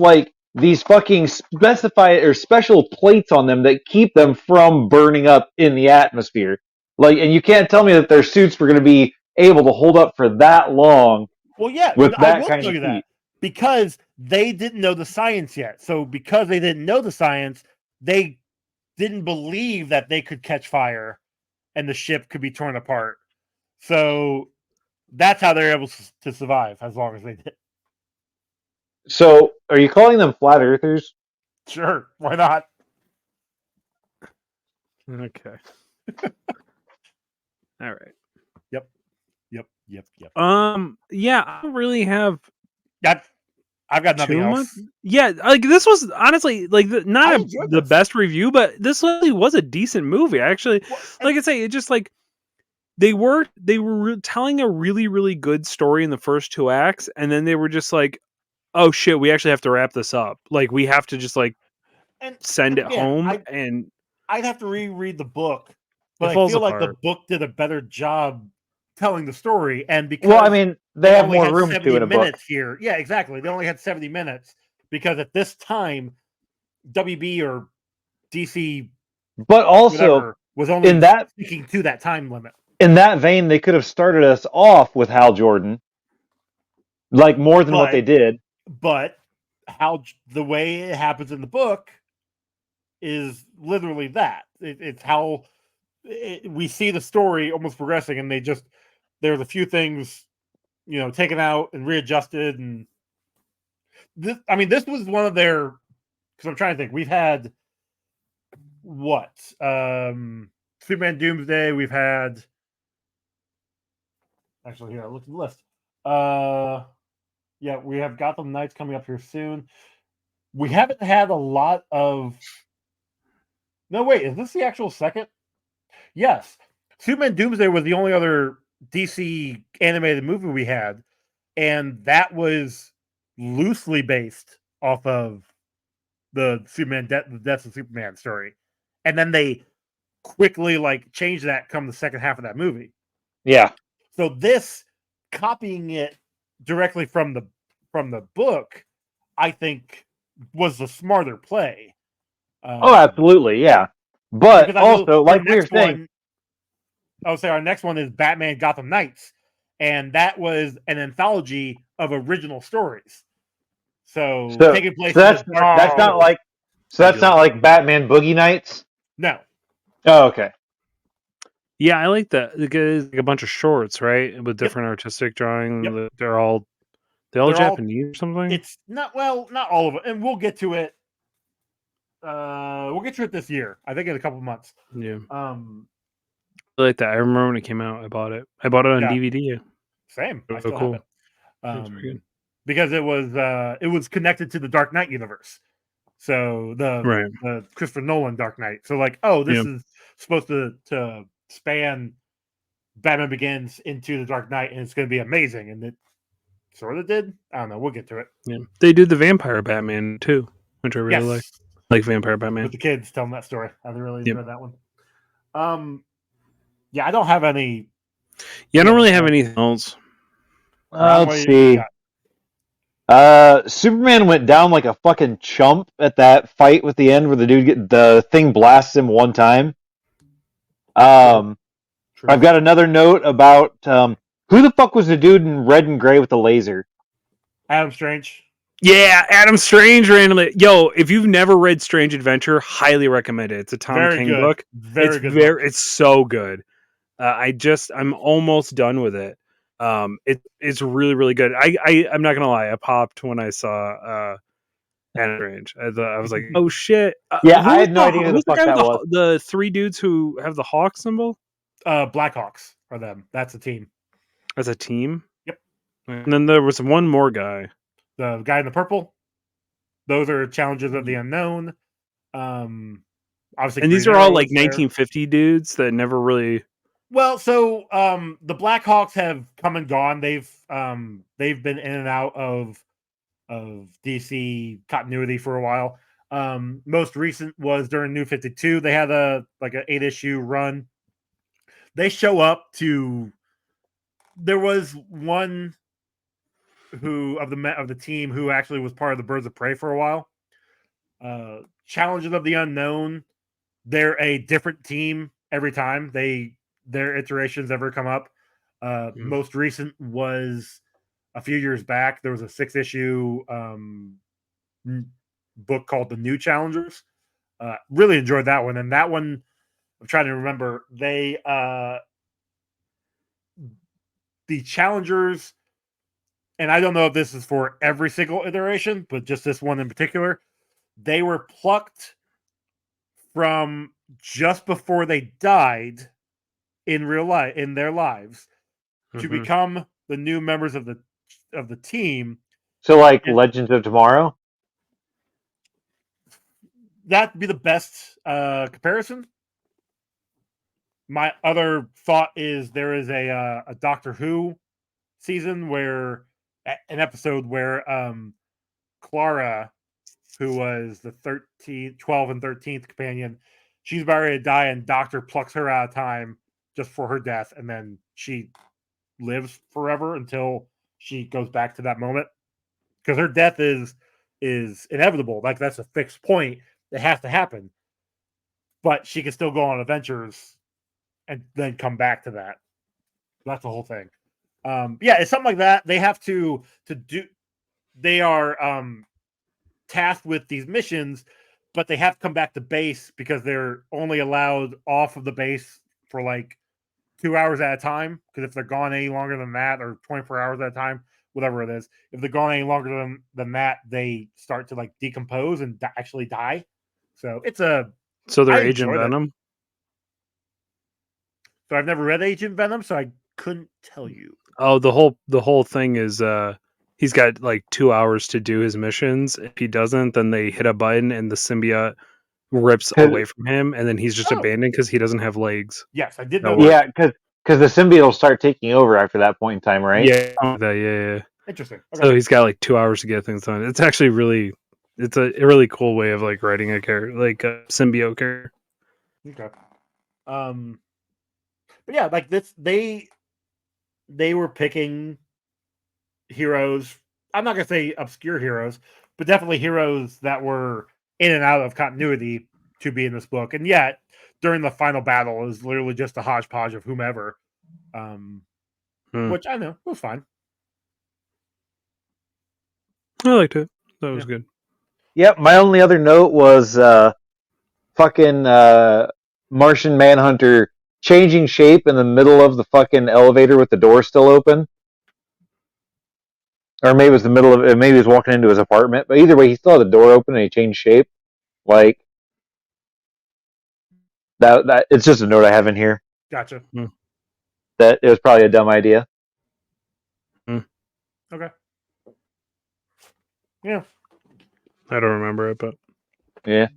these fucking specified or special plates on them that keep them from burning up in the atmosphere. And you can't tell me that their suits were going to be able to hold up for that long. Well, yeah, with that kind of heat. Because they didn't know the science yet. So because they didn't know the science, they didn't believe that they could catch fire and the ship could be torn apart. So that's how they're able to survive as long as they did. So are you calling them flat earthers? Sure. Why not? Okay. All right. Yep. Yeah, I don't really have I've got nothing else. Yeah, this was honestly not the best review, but this really was a decent movie. Actually, I say, it just they were telling a really, really good story in the first two acts, and then they were just oh shit, we actually have to wrap this up. We have to just send it home, and I'd have to reread the book, but I feel like the book did a better job telling the story, and because they have more room to in a book here. Yeah, exactly. They only had 70 minutes because at this time, WB or DC, but also was only sticking to that time limit. In that vein, they could have started us off with Hal Jordan, more than what they did. But the way it happens in the book is literally that it's Hal we see the story almost progressing, and there's a few things, taken out and readjusted, and this was one of their, because I'm trying to think, we've had what, Superman Doomsday, we've had, actually here, look at the list. Yeah, we have Gotham Knights coming up here soon. We haven't had a lot of. No, wait, is this the actual second? Yes. Superman Doomsday was the only other DC animated movie we had, and that was loosely based off of the the Death of Superman story. And then they quickly changed that come the second half of that movie. Yeah. So this, copying it directly from the book, I think was the smarter play. Oh, absolutely, yeah. But Because I know also, like we were saying, I would say our next one is Batman Gotham Knights, and that was an anthology of original stories. So taking place in that's the Dark that's Knight not universe. like Batman Boogie Nights. No. Oh, okay. Yeah, I like that. It's like a bunch of shorts, right, with Yep. different artistic drawing. Yep. They're all Japanese or something. It's not all of it, and we'll get to it. We'll get to it this year. I think in a couple of months. Yeah, I like that. I remember when it came out. I bought it. I bought it on DVD. Same. I Oh, still cool. have it. That's pretty good. Because it was connected to the Dark Knight universe. So the Christopher Nolan Dark Knight. So this is supposed to span Batman Begins into the Dark Knight, and it's going to be amazing. And it sort of did. I don't know. We'll get to it. Yeah, they did the Vampire Batman too, which I really like Vampire Batman with the kids telling that story. I really enjoyed that one. Yeah, I don't have any. Yeah, I don't really have anything else. Let's see. Superman went down like a fucking chump at that fight with the end where the thing blasts him one time. True. I've got another note about who the fuck was the dude in red and gray with the laser? Adam Strange. Yeah, Adam Strange randomly. Yo, if you've never read Strange Adventure, highly recommend it. It's a Tom King book. Very good book. It's so good. I'm almost done with it. It's really, really good. I'm not gonna lie. I popped when I saw Adam Strange. I was like, oh shit. Yeah, I had no idea who the fuck that was. The three dudes who have the hawk symbol. Blackhawks are them. That's a team. As a team. Yep. And then there was one more guy. The guy in the purple. Those are Challengers of the Unknown. Obviously, and these are all like 1950 dudes that never really. Well, so the Blackhawks have come and gone. They've been in and out of DC continuity for a while. Most recent was during New 52. They had an 8-issue run. They show up to. There was one who of the team who actually was part of the Birds of Prey for a while. Challengers of the Unknown. They're a different team every time their iterations ever come up. Most recent was a few years back. There was a 6-issue book called The New Challengers. Really enjoyed that one. And that one, I'm trying to remember, the Challengers, and I don't know if this is for every single iteration, but just this one in particular, they were plucked from just before they died in real life, in their lives, to become the new members of the team. So Legends of Tomorrow? That'd be the best comparison. My other thought is there is a Doctor Who season where an episode where Clara, who was the 12 and 13th companion, she's about ready to die, and Doctor plucks her out of time just for her death, and then she lives forever until she goes back to that moment, because her death is inevitable. That's a fixed point. It has to happen, but she can still go on adventures and then come back to that. That's the whole thing. Yeah, it's something like that. They have to do. They are tasked with these missions, but they have to come back to base because they're only allowed off of the base for like 2 hours at a time. Because if they're gone any longer than that, or 24 hours at a time, whatever it is, if they're gone any longer than that, they start to like decompose and actually die. So it's a. So they're I Agent enjoyed it. Venom. So I've never read Agent Venom, so I couldn't tell you. Oh, the whole thing is he's got like 2 hours to do his missions. If he doesn't, then they hit a button and the symbiote rips away from him, and then he's just abandoned because he doesn't have legs. Yes, I did That know works. that. Yeah, because the symbiote will start taking over after that point in time, right? Yeah. Interesting. Okay. So he's got like 2 hours to get things done. It's actually it's a really cool way of like writing a character, like a symbiote character. Okay. But yeah, like this, they were picking heroes. I'm not gonna say obscure heroes, but definitely heroes that were in and out of continuity to be in this book. And yet, during the final battle, is literally just a hodgepodge of whomever, which I know was fine. I liked it. That was good. Yep. My only other note was fucking Martian Manhunter changing shape in the middle of the fucking elevator with the door still open. Or maybe it was the middle of it. Maybe he was walking into his apartment. But either way, he still had the door open and he changed shape. Like that. It's just a note I have in here. Gotcha. That it was probably a dumb idea. Okay. Yeah. I don't remember it, but yeah.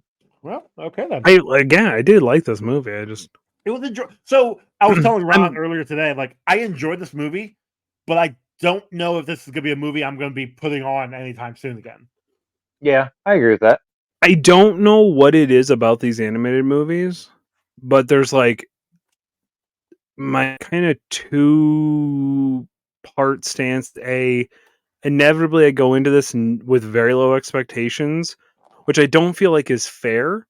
Well, okay then. I did like this movie. It was So I was telling Ron earlier today, like I enjoyed this movie, but I don't know if this is gonna be a movie I'm gonna be putting on anytime soon again. Yeah, I agree with that. I don't know what it is about these animated movies, but there's like my kind of 2-part stance. Inevitably I go into this with very low expectations, which I don't feel like is fair.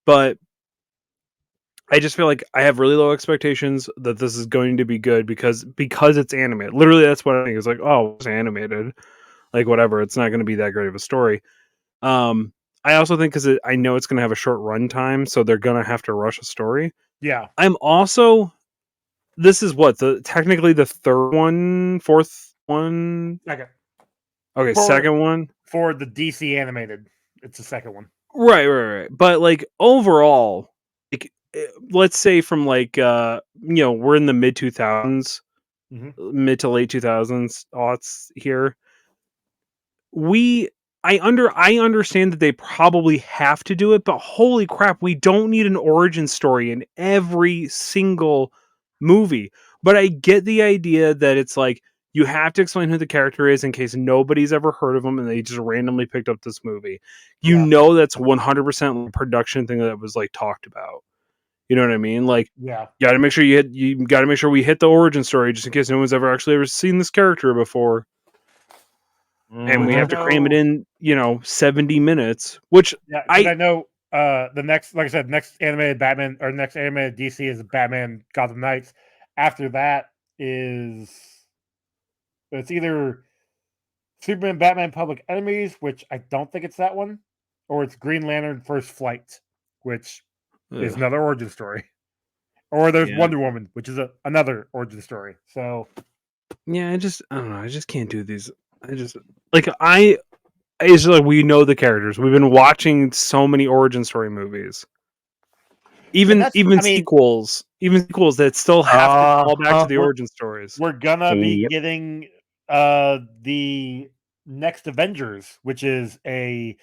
But I just feel like I have really low expectations that this is going to be good because it's animated. Literally, that's what I think. It's like, oh, it's animated, like whatever. It's not going to be that great of a story. I also think because I know it's going to have a short run time, so they're going to have to rush a story. Yeah. I'm also. This is what technically the fourth one. Okay. Okay, second one for the DC animated. It's the second one. Right. But like overall, like let's say from like we're in the mid 2000s, mid to late 2000s aughts here. I understand that they probably have to do it, but holy crap, we don't need an origin story in every single movie. But I get the idea that it's like you have to explain who the character is in case nobody's ever heard of them and they just randomly picked up this movie. Know that's 100% production thing that was like talked about. You know what I mean? Like, you got to make sure you got to make sure we hit the origin story just in case no one's ever seen this character before. And we have to cram it in, 70 minutes, which I know the next, like I said, next animated Batman or next animated DC is Batman Gotham Knights. After that it's either Superman Batman Public Enemies, which I don't think it's that one, or it's Green Lantern First Flight, which is another origin story. Or there's Wonder Woman, which is another origin story. So yeah, I don't know. I just can't do these. It's like we know the characters. We've been watching so many origin story movies. Even sequels that still have to call back to the origin stories. We're gonna be getting the next Avengers, which is a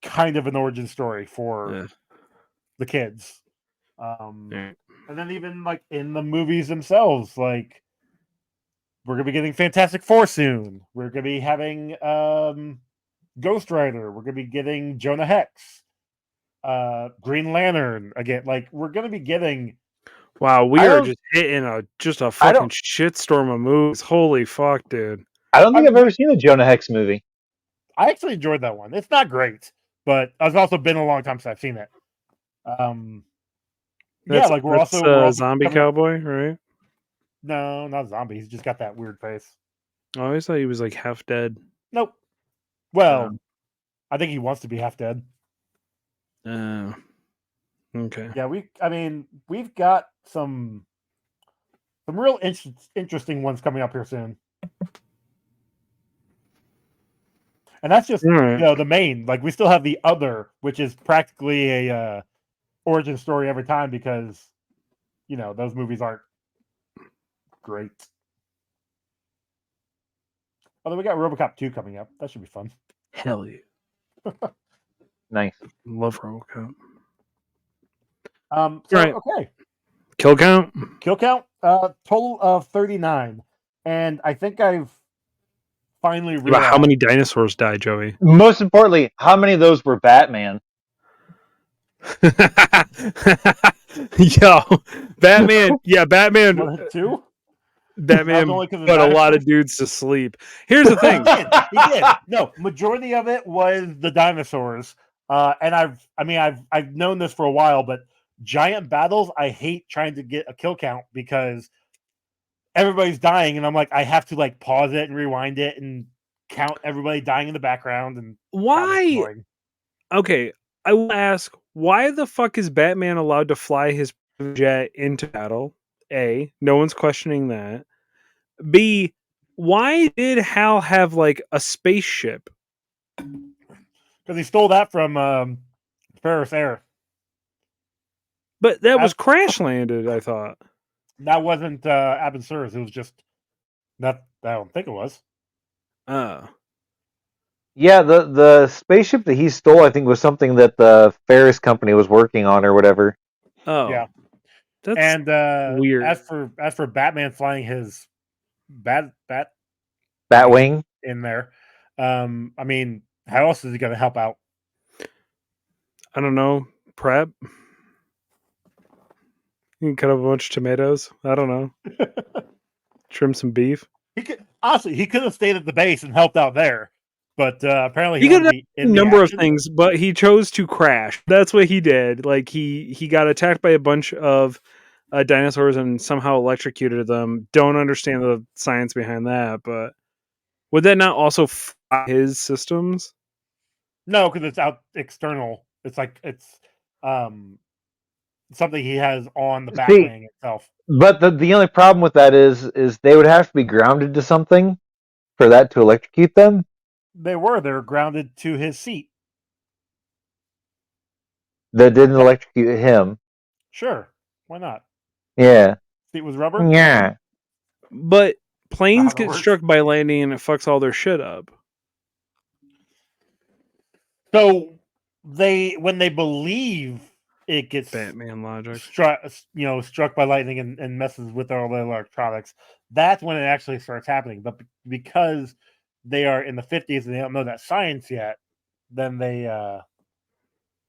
kind of an origin story for the kids. And then even like in the movies themselves, like we're gonna be getting Fantastic Four soon. We're gonna be having Ghost Rider. We're gonna be getting Jonah Hex, Green Lantern again. Like we're gonna be getting. Wow, we are just hitting a fucking shitstorm of movies. Holy fuck, dude! I don't think I've ever seen a Jonah Hex movie. I actually enjoyed that one. It's not great, but it's also been a long time since I've seen it. We're also Zombie Cowboy, right? No, not zombie. He's just got that weird face. I always thought he was like half dead. Nope. Well, I think he wants to be half dead. Yeah, Okay. Yeah, we've got some real interesting ones coming up here soon. And that's just Right. the main. Like we still have the other, which is practically a origin story every time because those movies aren't great. Although we got RoboCop 2 coming up, that should be fun. Hell yeah. Nice. Love RoboCop. Okay. Kill count? Kill count, total of 39. And I think I've finally realized how many dinosaurs die, Joey? Most importantly, how many of those were Batman? Yo, Batman. Yeah, Batman. 2. Batman put a lot of dudes to sleep. Here's the thing. He did. No, majority of it was the dinosaurs. And I've known this for a while, but giant battles, I hate trying to get a kill count because everybody's dying, and I'm like, I have to like pause it and rewind it and count everybody dying in the background. And why? Okay, I will ask, why the fuck is Batman allowed to fly his jet into battle? A, no one's questioning that. B, why did Hal have like a spaceship? Because he stole that from Ferris Air. But that was crash landed, I thought. That wasn't Abin-Sur's. It was just that. I don't think it was. Yeah, the spaceship that he stole, I think, was something that the Ferris company was working on or whatever. Oh, yeah. That's weird. As for Batman flying his Batwing in there, I mean, how else is he going to help out? I don't know. Prep. You can cut up a bunch of tomatoes. I don't know. Trim some beef. He could have stayed at the base and helped out there, but apparently he could have done a number of things. But he chose to crash. That's what he did. Like he got attacked by a bunch of dinosaurs and somehow electrocuted them. Don't understand the science behind that, but would that not also fry his systems? No, because it's out external. It's like it's something he has on the Batwing itself. But the only problem with that is they would have to be grounded to something for that to electrocute them. They were grounded to his seat. That didn't electrocute him. Sure, why not? Yeah. Seat was rubber. Yeah. But planes get struck by lightning and it fucks all their shit up. So when they believe it gets Batman logic, struck by lightning and messes with all the electronics, that's when it actually starts happening. But because they are in the 50s and they don't know that science yet, then they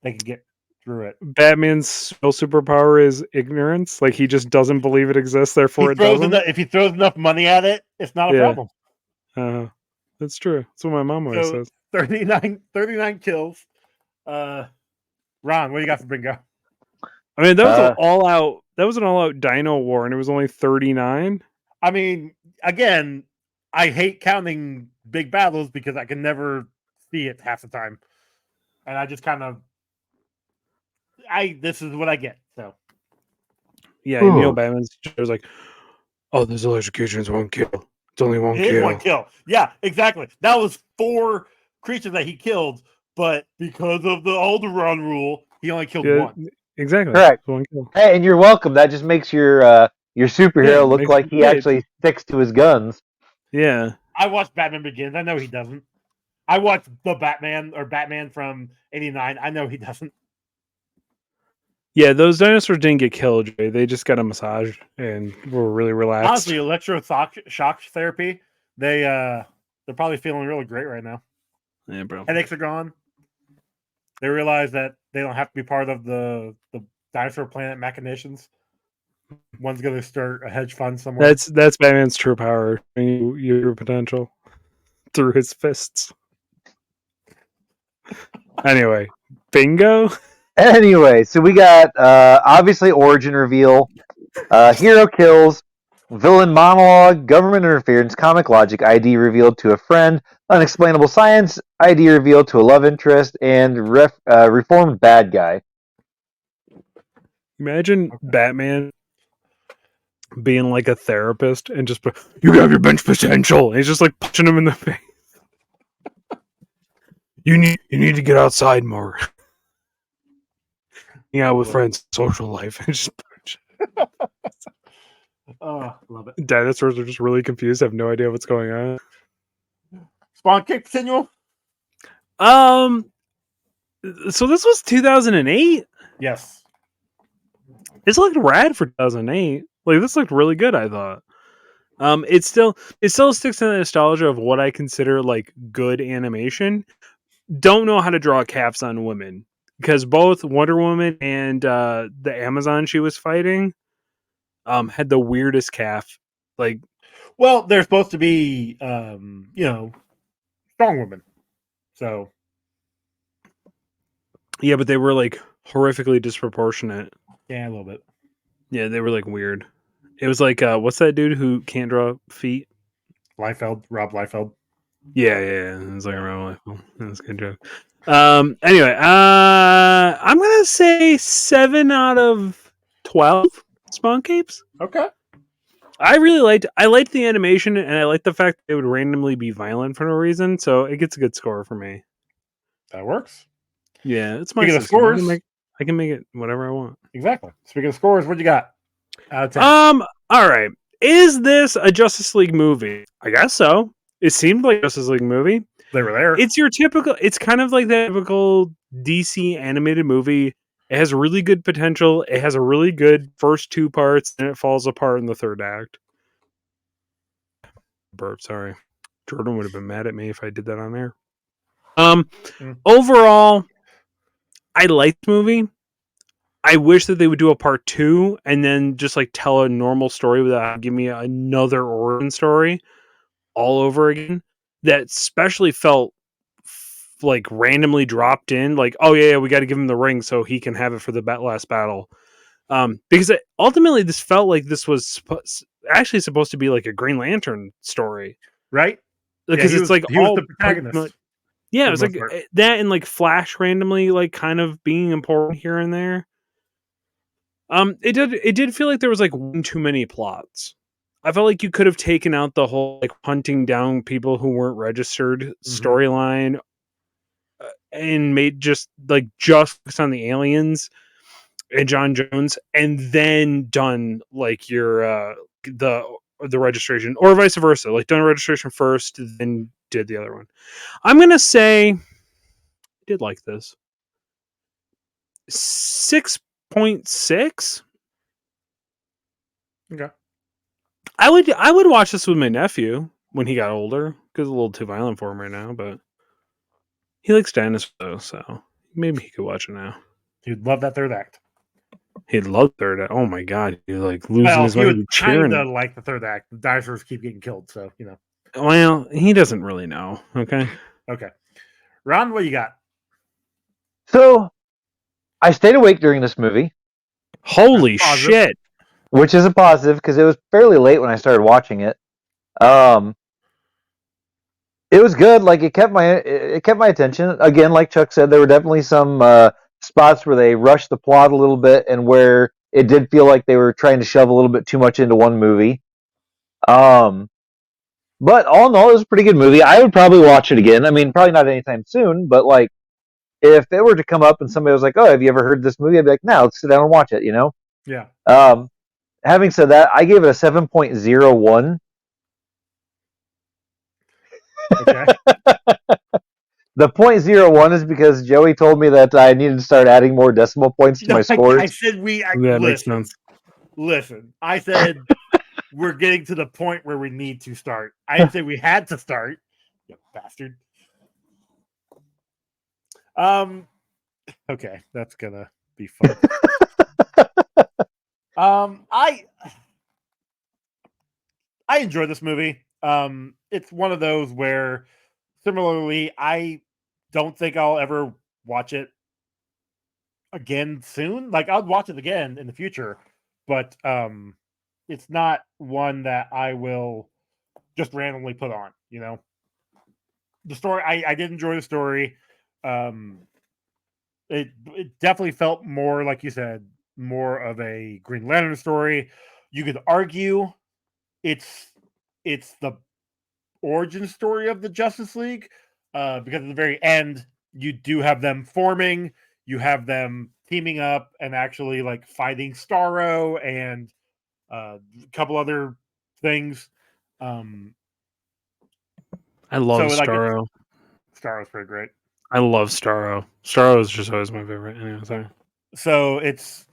can get through it. Batman's real superpower is ignorance. Like he just doesn't believe it exists, therefore it doesn't. If he throws enough money at it, it's not a problem. That's true. That's what my mom always says. 39 kills. Ron, what do you got for bingo? I mean, that was an all-out dino war, and it was only 39. I mean, again, I hate counting big battles because I can never see it half the time, and I just kind of, this is what I get. So, yeah, Batman's was like, oh, there's electrocution. It's one kill. It's only one kill. One kill. Yeah, exactly. That was 4 creatures that he killed, but because of the Alderaan rule, he only killed 1. Exactly. Correct. One kill. Hey, and you're welcome. That just makes your superhero look like he actually sticks to his guns. Yeah. I watched Batman Begins. I know he doesn't. I watched the Batman from '89. I know he doesn't. Yeah, those dinosaurs didn't get killed, Jay. They just got a massage and were really relaxed. Honestly, electroshock therapy, they're probably feeling really great right now. Yeah, bro. Headaches are gone. They realize that they don't have to be part of the dinosaur planet machinations. One's going to start a hedge fund somewhere. That's Batman's true power. Your potential through his fists. Anyway, bingo. Anyway, so we got obviously origin reveal, hero kills, villain monologue, government interference, comic logic, ID revealed to a friend, unexplainable science, ID revealed to a love interest, and reformed bad guy. Imagine Batman being like a therapist and just you have your bench potential. And he's just like punching him in the face. You need to get outside more. Yeah, with friends, social life. And just Oh, love it. dinosaurs are just really confused, have no idea what's going on. Spawn kick continual? So this was 2008. Yes. This looked rad for 2008. Like this looked really good, I thought. It still sticks to the nostalgia of what I consider like good animation. Don't know how to draw calves on women because both Wonder Woman and the Amazon she was fighting had the weirdest calf. Like, well, they're supposed to be strong women. So yeah, but they were like horrifically disproportionate. yeah, a little bit. Yeah, they were like weird. It was like what's that dude who can't draw feet? Rob Liefeld. Yeah. It was like a Rob Liefeld. That's a good joke. Anyway, I'm gonna say 7 out of 12 Spawn Capes. Okay. I liked the animation, and I liked the fact that it would randomly be violent for no reason, so it gets a good score for me. That works. Yeah, it's my Speaking of system. scores, I can make it whatever I want. exactly. Speaking of scores, what you got out of 10? All right. Is this a Justice League movie? I guess so. It seemed like a Justice League movie. They were there. It's your typical. It's kind of like the typical DC animated movie. It has really good potential. It has a really good first 2 parts, and it falls apart in the third act. Burp. Sorry, Jordan would have been mad at me if I did that on air. Overall, I like the movie. I wish that they would do a part 2 and then just like tell a normal story without giving me another origin story all over again. That especially felt like randomly dropped in, like, oh yeah, we got to give him the ring so he can have it for the last battle. Because ultimately this felt like this was actually supposed to be like a Green Lantern story, right? Because it's like he was the protagonist. Yeah, it was like that, and like Flash randomly like kind of being important here and there. It did feel like there was like one too many plots. I felt like you could have taken out the whole like hunting down people who weren't registered storyline and made just focus on the aliens and John Jones, and then done like your the registration, or vice versa, like done registration first, then did the other one. I'm gonna say I did like this 6.6. Okay. I would watch this with my nephew when he got older, because it's a little too violent for him right now, but he likes dinosaurs though, so maybe he could watch it now. He'd love that third act. He'd love third act. Oh my god, he's like losing his mind. He would kind of like the third act. The dinosaurs keep getting killed, so you know. Well, he doesn't really know. Okay. Okay. Ron, what you got? So, I stayed awake during this movie. Holy shit! Which is a positive because it was fairly late when I started watching it. It was good. Like it kept my attention. Again, like Chuck said, there were definitely some spots where they rushed the plot a little bit, and where it did feel like they were trying to shove a little bit too much into one movie. But all in all, it was a pretty good movie. I would probably watch it again. I mean, probably not anytime soon, but like if it were to come up and somebody was like, "Oh, have you ever heard this movie?" I'd be like, "No, let's sit down and watch it." You know? Yeah. Having said that, I gave it a 7.01. Okay. The 0.01 is because Joey told me that I needed to start adding more decimal points to my scores. I said that makes sense. Listen, I said we're getting to the point where we need to start. I didn't say we had to start. You bastard. Okay, that's gonna be fun. I enjoy this movie. It's one of those where, similarly, I don't think I'll ever watch it again soon. Like I'll watch it again in the future, but it's not one that I will just randomly put on. You know, the story. I did enjoy the story. It definitely felt more like you said more of a Green Lantern story. You could argue it's the origin story of the Justice League, because at the very end you do have them forming, you have them teaming up and actually like fighting Starro and a couple other things. I love So like Starro. Starro's pretty great. I love Starro. Starro is just always my favorite. Anyway, sorry. So it's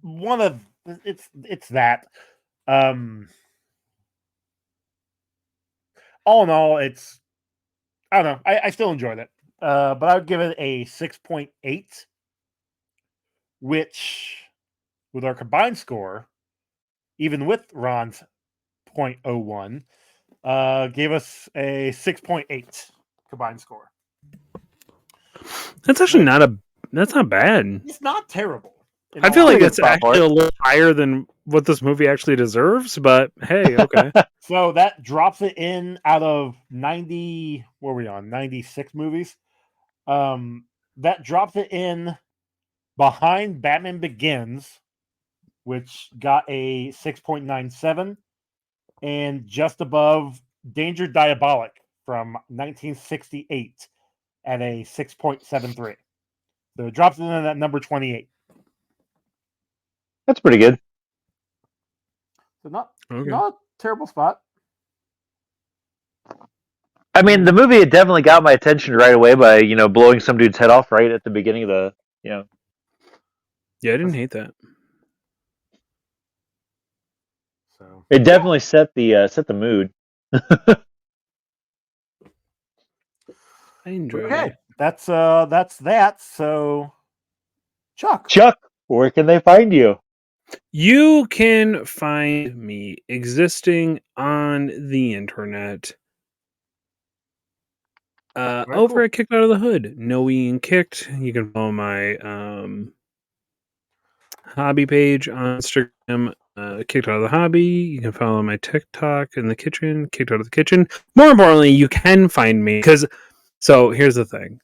one of it's that. All in all, it's I don't know. I still enjoyed it, but I would give it a 6.8, which with our combined score, even with Ron's 0.01, gave us a 6.8 combined score. That's actually that's not bad. It's not terrible. I feel like Pretty good that's spot for actually it. a little higher than what this movie actually deserves, but hey, okay. So that drops it in out of 90. What were we on? 96 movies. That drops it in behind Batman Begins, which got a 6.97, and just above Danger Diabolic from 1968 at a 6.73. So it drops in at number 28. That's pretty good. So not Okay. not a terrible spot. I mean, the movie had definitely got my attention right away by blowing some dude's head off right at the beginning of the Yeah, I didn't hate that. So It definitely set the mood. I enjoyed okay, it. that's that. So Chuck, Where can they find you? You can find me existing on the internet. Over cool. at Kicked Out of the Hood. No Ian Kicked. You can follow my hobby page on Instagram, Kicked Out of the Hobby. You can follow my TikTok in the kitchen, Kicked Out of the Kitchen. More importantly, you can find me because. So here's the thing.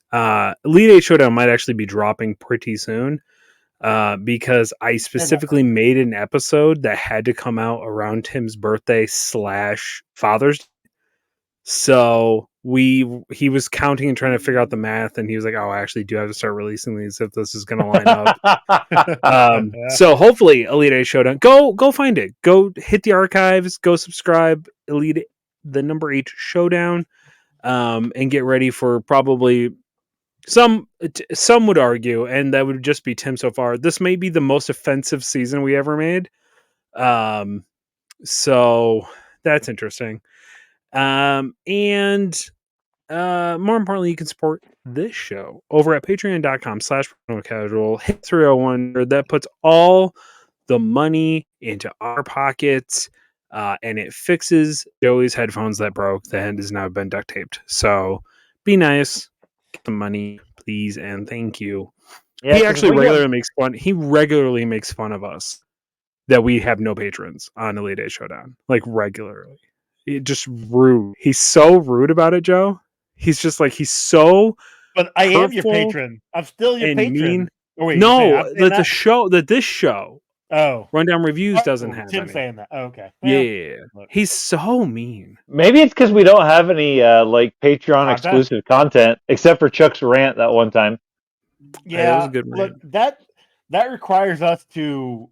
Elite 8 Showdown might actually be dropping pretty soon. Because I specifically made an episode that had to come out around Tim's birthday / Father's Day. So he was counting and trying to figure out the math, and he was like, "Oh, I actually do have to start releasing these if this is going to line up." So hopefully, Elite 8 Showdown. Go find it. Go hit the archives. Go subscribe. Elite the number 8 Showdown, and get ready for probably. Some would argue, and that would just be Tim so far. This may be the most offensive season we ever made. So that's interesting. And more importantly, you can support this show over at patreon.com/casual. Hit 301. That puts all the money into our pockets, and it fixes Joey's headphones that broke. The end has now been duct taped. So be nice. Get the money, please, and thank you. Yeah, He 'cause actually we regularly makes fun. He regularly makes fun of us that we have no patrons on Elite 8 Showdown. Like regularly. Just rude. He's so rude about it, Joe. He's just like he's so but I am your hurtful patron. I'm still your and patron. mean. Oh wait, No, I'm saying that? this show, Oh, Rundown Reviews doesn't have Tim's any. saying that. Oh, okay. Yeah. Look. He's so mean. maybe it's because we don't have any Patreon exclusive content except for Chuck's rant that one time. Yeah, it was Yeah, a good look, rant. that requires us to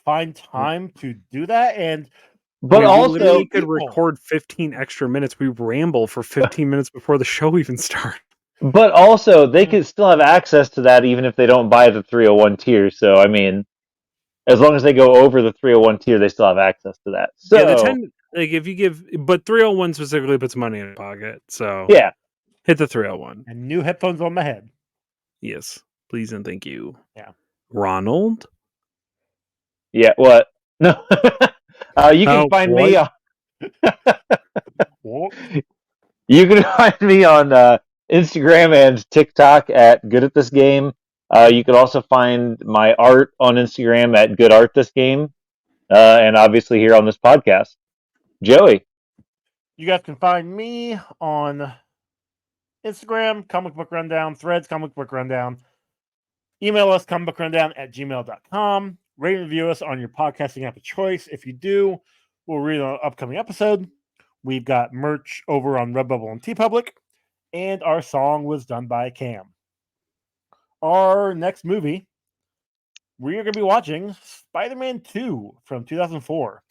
find time to do that, and But We also, literally could people. record 15 extra minutes. We ramble for 15 minutes before the show even starts. they could still have access to that even if they don't buy the 301 tier. So I mean, as long as they go over the 301 tier, they still have access to that. So Yeah, the 10, like if you give, but 301 specifically puts money in your pocket. So yeah, hit the 301. And new headphones on my head. Yes, please and thank you. Yeah. Ronald? yeah. What? No, you can find what? me on. What? You can find me on Instagram and TikTok at Good at This Game. You can also find my art on Instagram at Good Art This Game, and obviously here on this podcast. Joey, You guys can find me on Instagram, Comic Book Rundown, Threads, Comic Book Rundown. Email us, comicbookrundown@gmail.com. Rate and review us on your podcasting app of choice. If you do, we'll read an upcoming episode. We've got merch over on Redbubble and TeePublic, and our song was done by Cam. Our next movie, we are going to be watching Spider-Man 2 from 2004.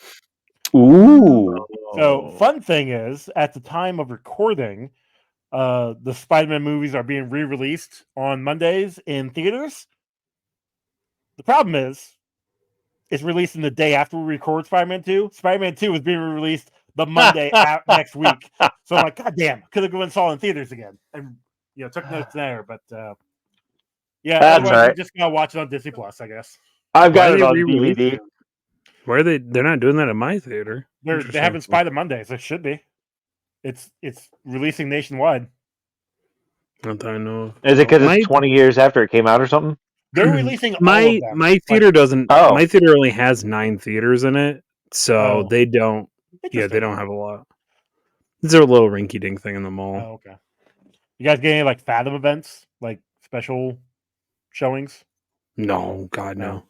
Ooh. So, fun thing is, at the time of recording, the Spider-Man movies are being re-released on Mondays in theaters. The problem is, it's releasing the day after we record Spider-Man 2. Spider-Man 2 is being released the Monday next week. So I'm like, God damn, could have gone and saw it in theaters again. And took notes there, but yeah, That's otherwise right. we're just gonna watch it on Disney Plus, I guess. I've got Why it are on they re-releasing DVD. it? Why are they? They're not doing that at my theater. They haven't Spider Mondays. It should be. It's releasing nationwide. Not that I know of. Is it because My- it's 20 years after it came out or something? They're releasing all my of them. my theater doesn't. Oh. My theater only has 9 theaters in it, so Oh. they don't. Yeah, they Interesting. don't have a lot. It's a little rinky-dink thing in the mall. Oh, okay. You guys get any like Fathom events, like special showings? No, God, no. No.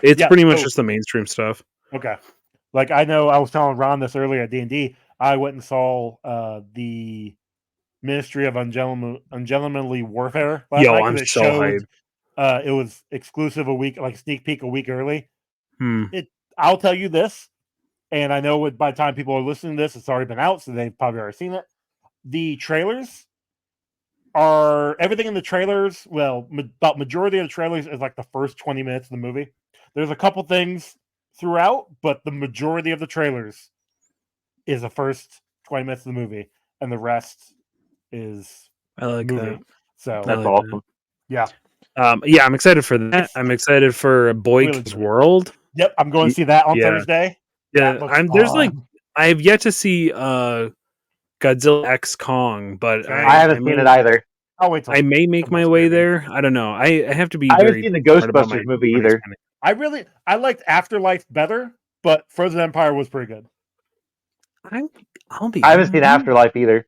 It's Yeah, pretty much so- just the mainstream stuff. Okay. Like I know I was telling Ron this earlier at D&D. I went and saw the Ministry of Ungentlemanly Warfare last Yo, night I'm because it so showed hyped. it was exclusive a week, like sneak peek a week early. Hmm. I'll tell you this, and I know by the time people are listening to this, it's already been out, so they've probably already seen it. The trailers are everything in the trailers. Well, about majority of the trailers is like the first 20 minutes of the movie. There's a couple things throughout, but the majority of the trailers is the first 20 minutes of the movie, and the rest is I like movie. that. So I That's like awesome. yeah, yeah, I'm excited for that. It's- I'm excited for Boy really Meets good. World. yep, I'm going to see that on Yeah. Thursday. Yeah, That looks there's like fun. I have yet to see Godzilla X Kong, but Same. I haven't seen it either. I'll wait till I may make my way there. I don't know. I have to be I haven't very seen the smart about my Ghostbusters movie money either. spending. I liked Afterlife better, but Frozen Empire was pretty good. I'll be I haven't seen honest, Afterlife either.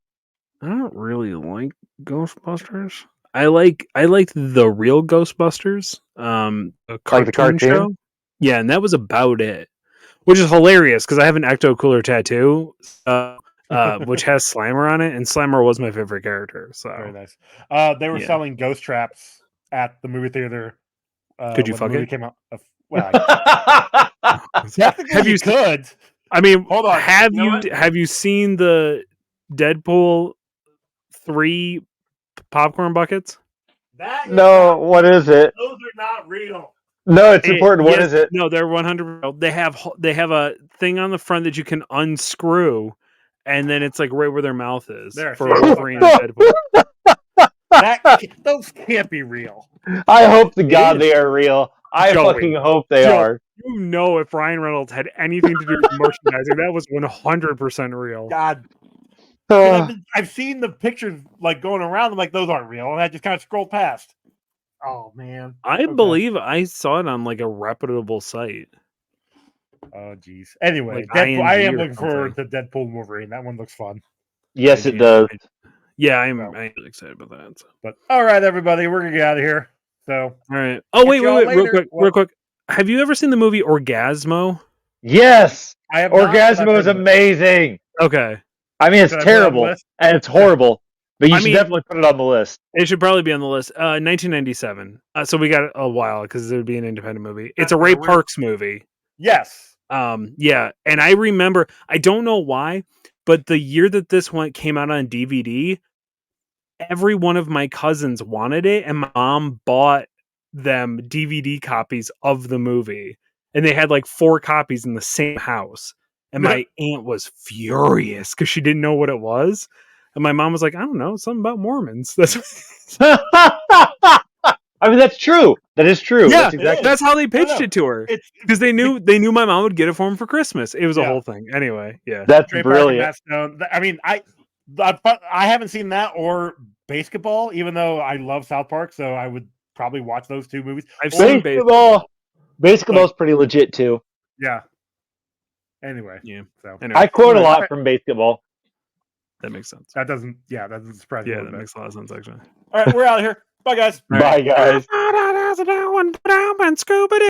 I don't really like Ghostbusters. I liked the real Ghostbusters, a Like the cartoon? show. Yeah, and that was about it, which is hilarious because I have an Ecto Cooler tattoo, which has Slimer on it, and Slimer was my favorite character. Very So nice. They were Yeah. selling ghost traps at the movie theater. Could you when fuck the movie it? came out? Well, technically Have you you could. I mean, Hold on. have You know what? have you seen the Deadpool 3 popcorn buckets? That is No, not- what is it? those are not real. No, it's important. What Yes, is it? No, they're 100. They have a thing on the front that you can unscrew, and then it's like right where their mouth is There, for see, Wolverine and Deadpool. Those can't be real. I hope to God is. they are real. I Joey. fucking hope they Joe, are. You know, if Ryan Reynolds had anything to do with merchandising, that was 100% real. God, 'cause I've seen the pictures like going around. I'm like, those aren't real, and I just kind of scrolled past. Oh man, I Okay. believe I saw it on like a reputable site. Oh jeez. Anyway, Like Deadpool, I ING am or looking forward to Deadpool and Wolverine. That one looks fun. Yes, it does. Yeah, I'm Well. really excited about that. So. But all right, everybody, we're gonna get out of here. So All right. Oh, wait, y'all real later. quick, What? real quick. Have you ever seen the movie Orgasmo? Yes, I have not, but I've Orgasmo heard is of it. amazing. Okay. I mean, it's Should I put it on the terrible list? and it's horrible, but you I should mean- definitely put it on the list. It should probably be on the list. 1997. So we got a while because it would be an independent movie. It's a Ray weird. Parks movie. Yes. Yeah, and I remember. I don't know why, but the year that this one came out on DVD, every one of my cousins wanted it, and my mom bought them DVD copies of the movie, and they had like 4 copies in the same house. And my aunt was furious because she didn't know what it was, and my mom was like, "I don't know, something about Mormons." That's I mean, that's true. That is true. Yeah, That's exactly. that's how they pitched know. it to her It's because they knew my mom would get it for him for Christmas. It was a Yeah. whole thing. Anyway, yeah. That's Trey Parker, brilliant. Matt Stone. I mean, I haven't seen that or Basketball, even though I love South Park, so I would probably watch those 2 movies. I've seen Basketball's pretty legit too. Yeah. Anyway. Yeah. So Anyway, I quote a All lot right. from basketball. that makes sense. that doesn't surprise me. Yeah, a that little bit. makes a lot of sense actually. All right, we're out of here. Bye, guys. All Bye, right. guys. how's it going? And Scooby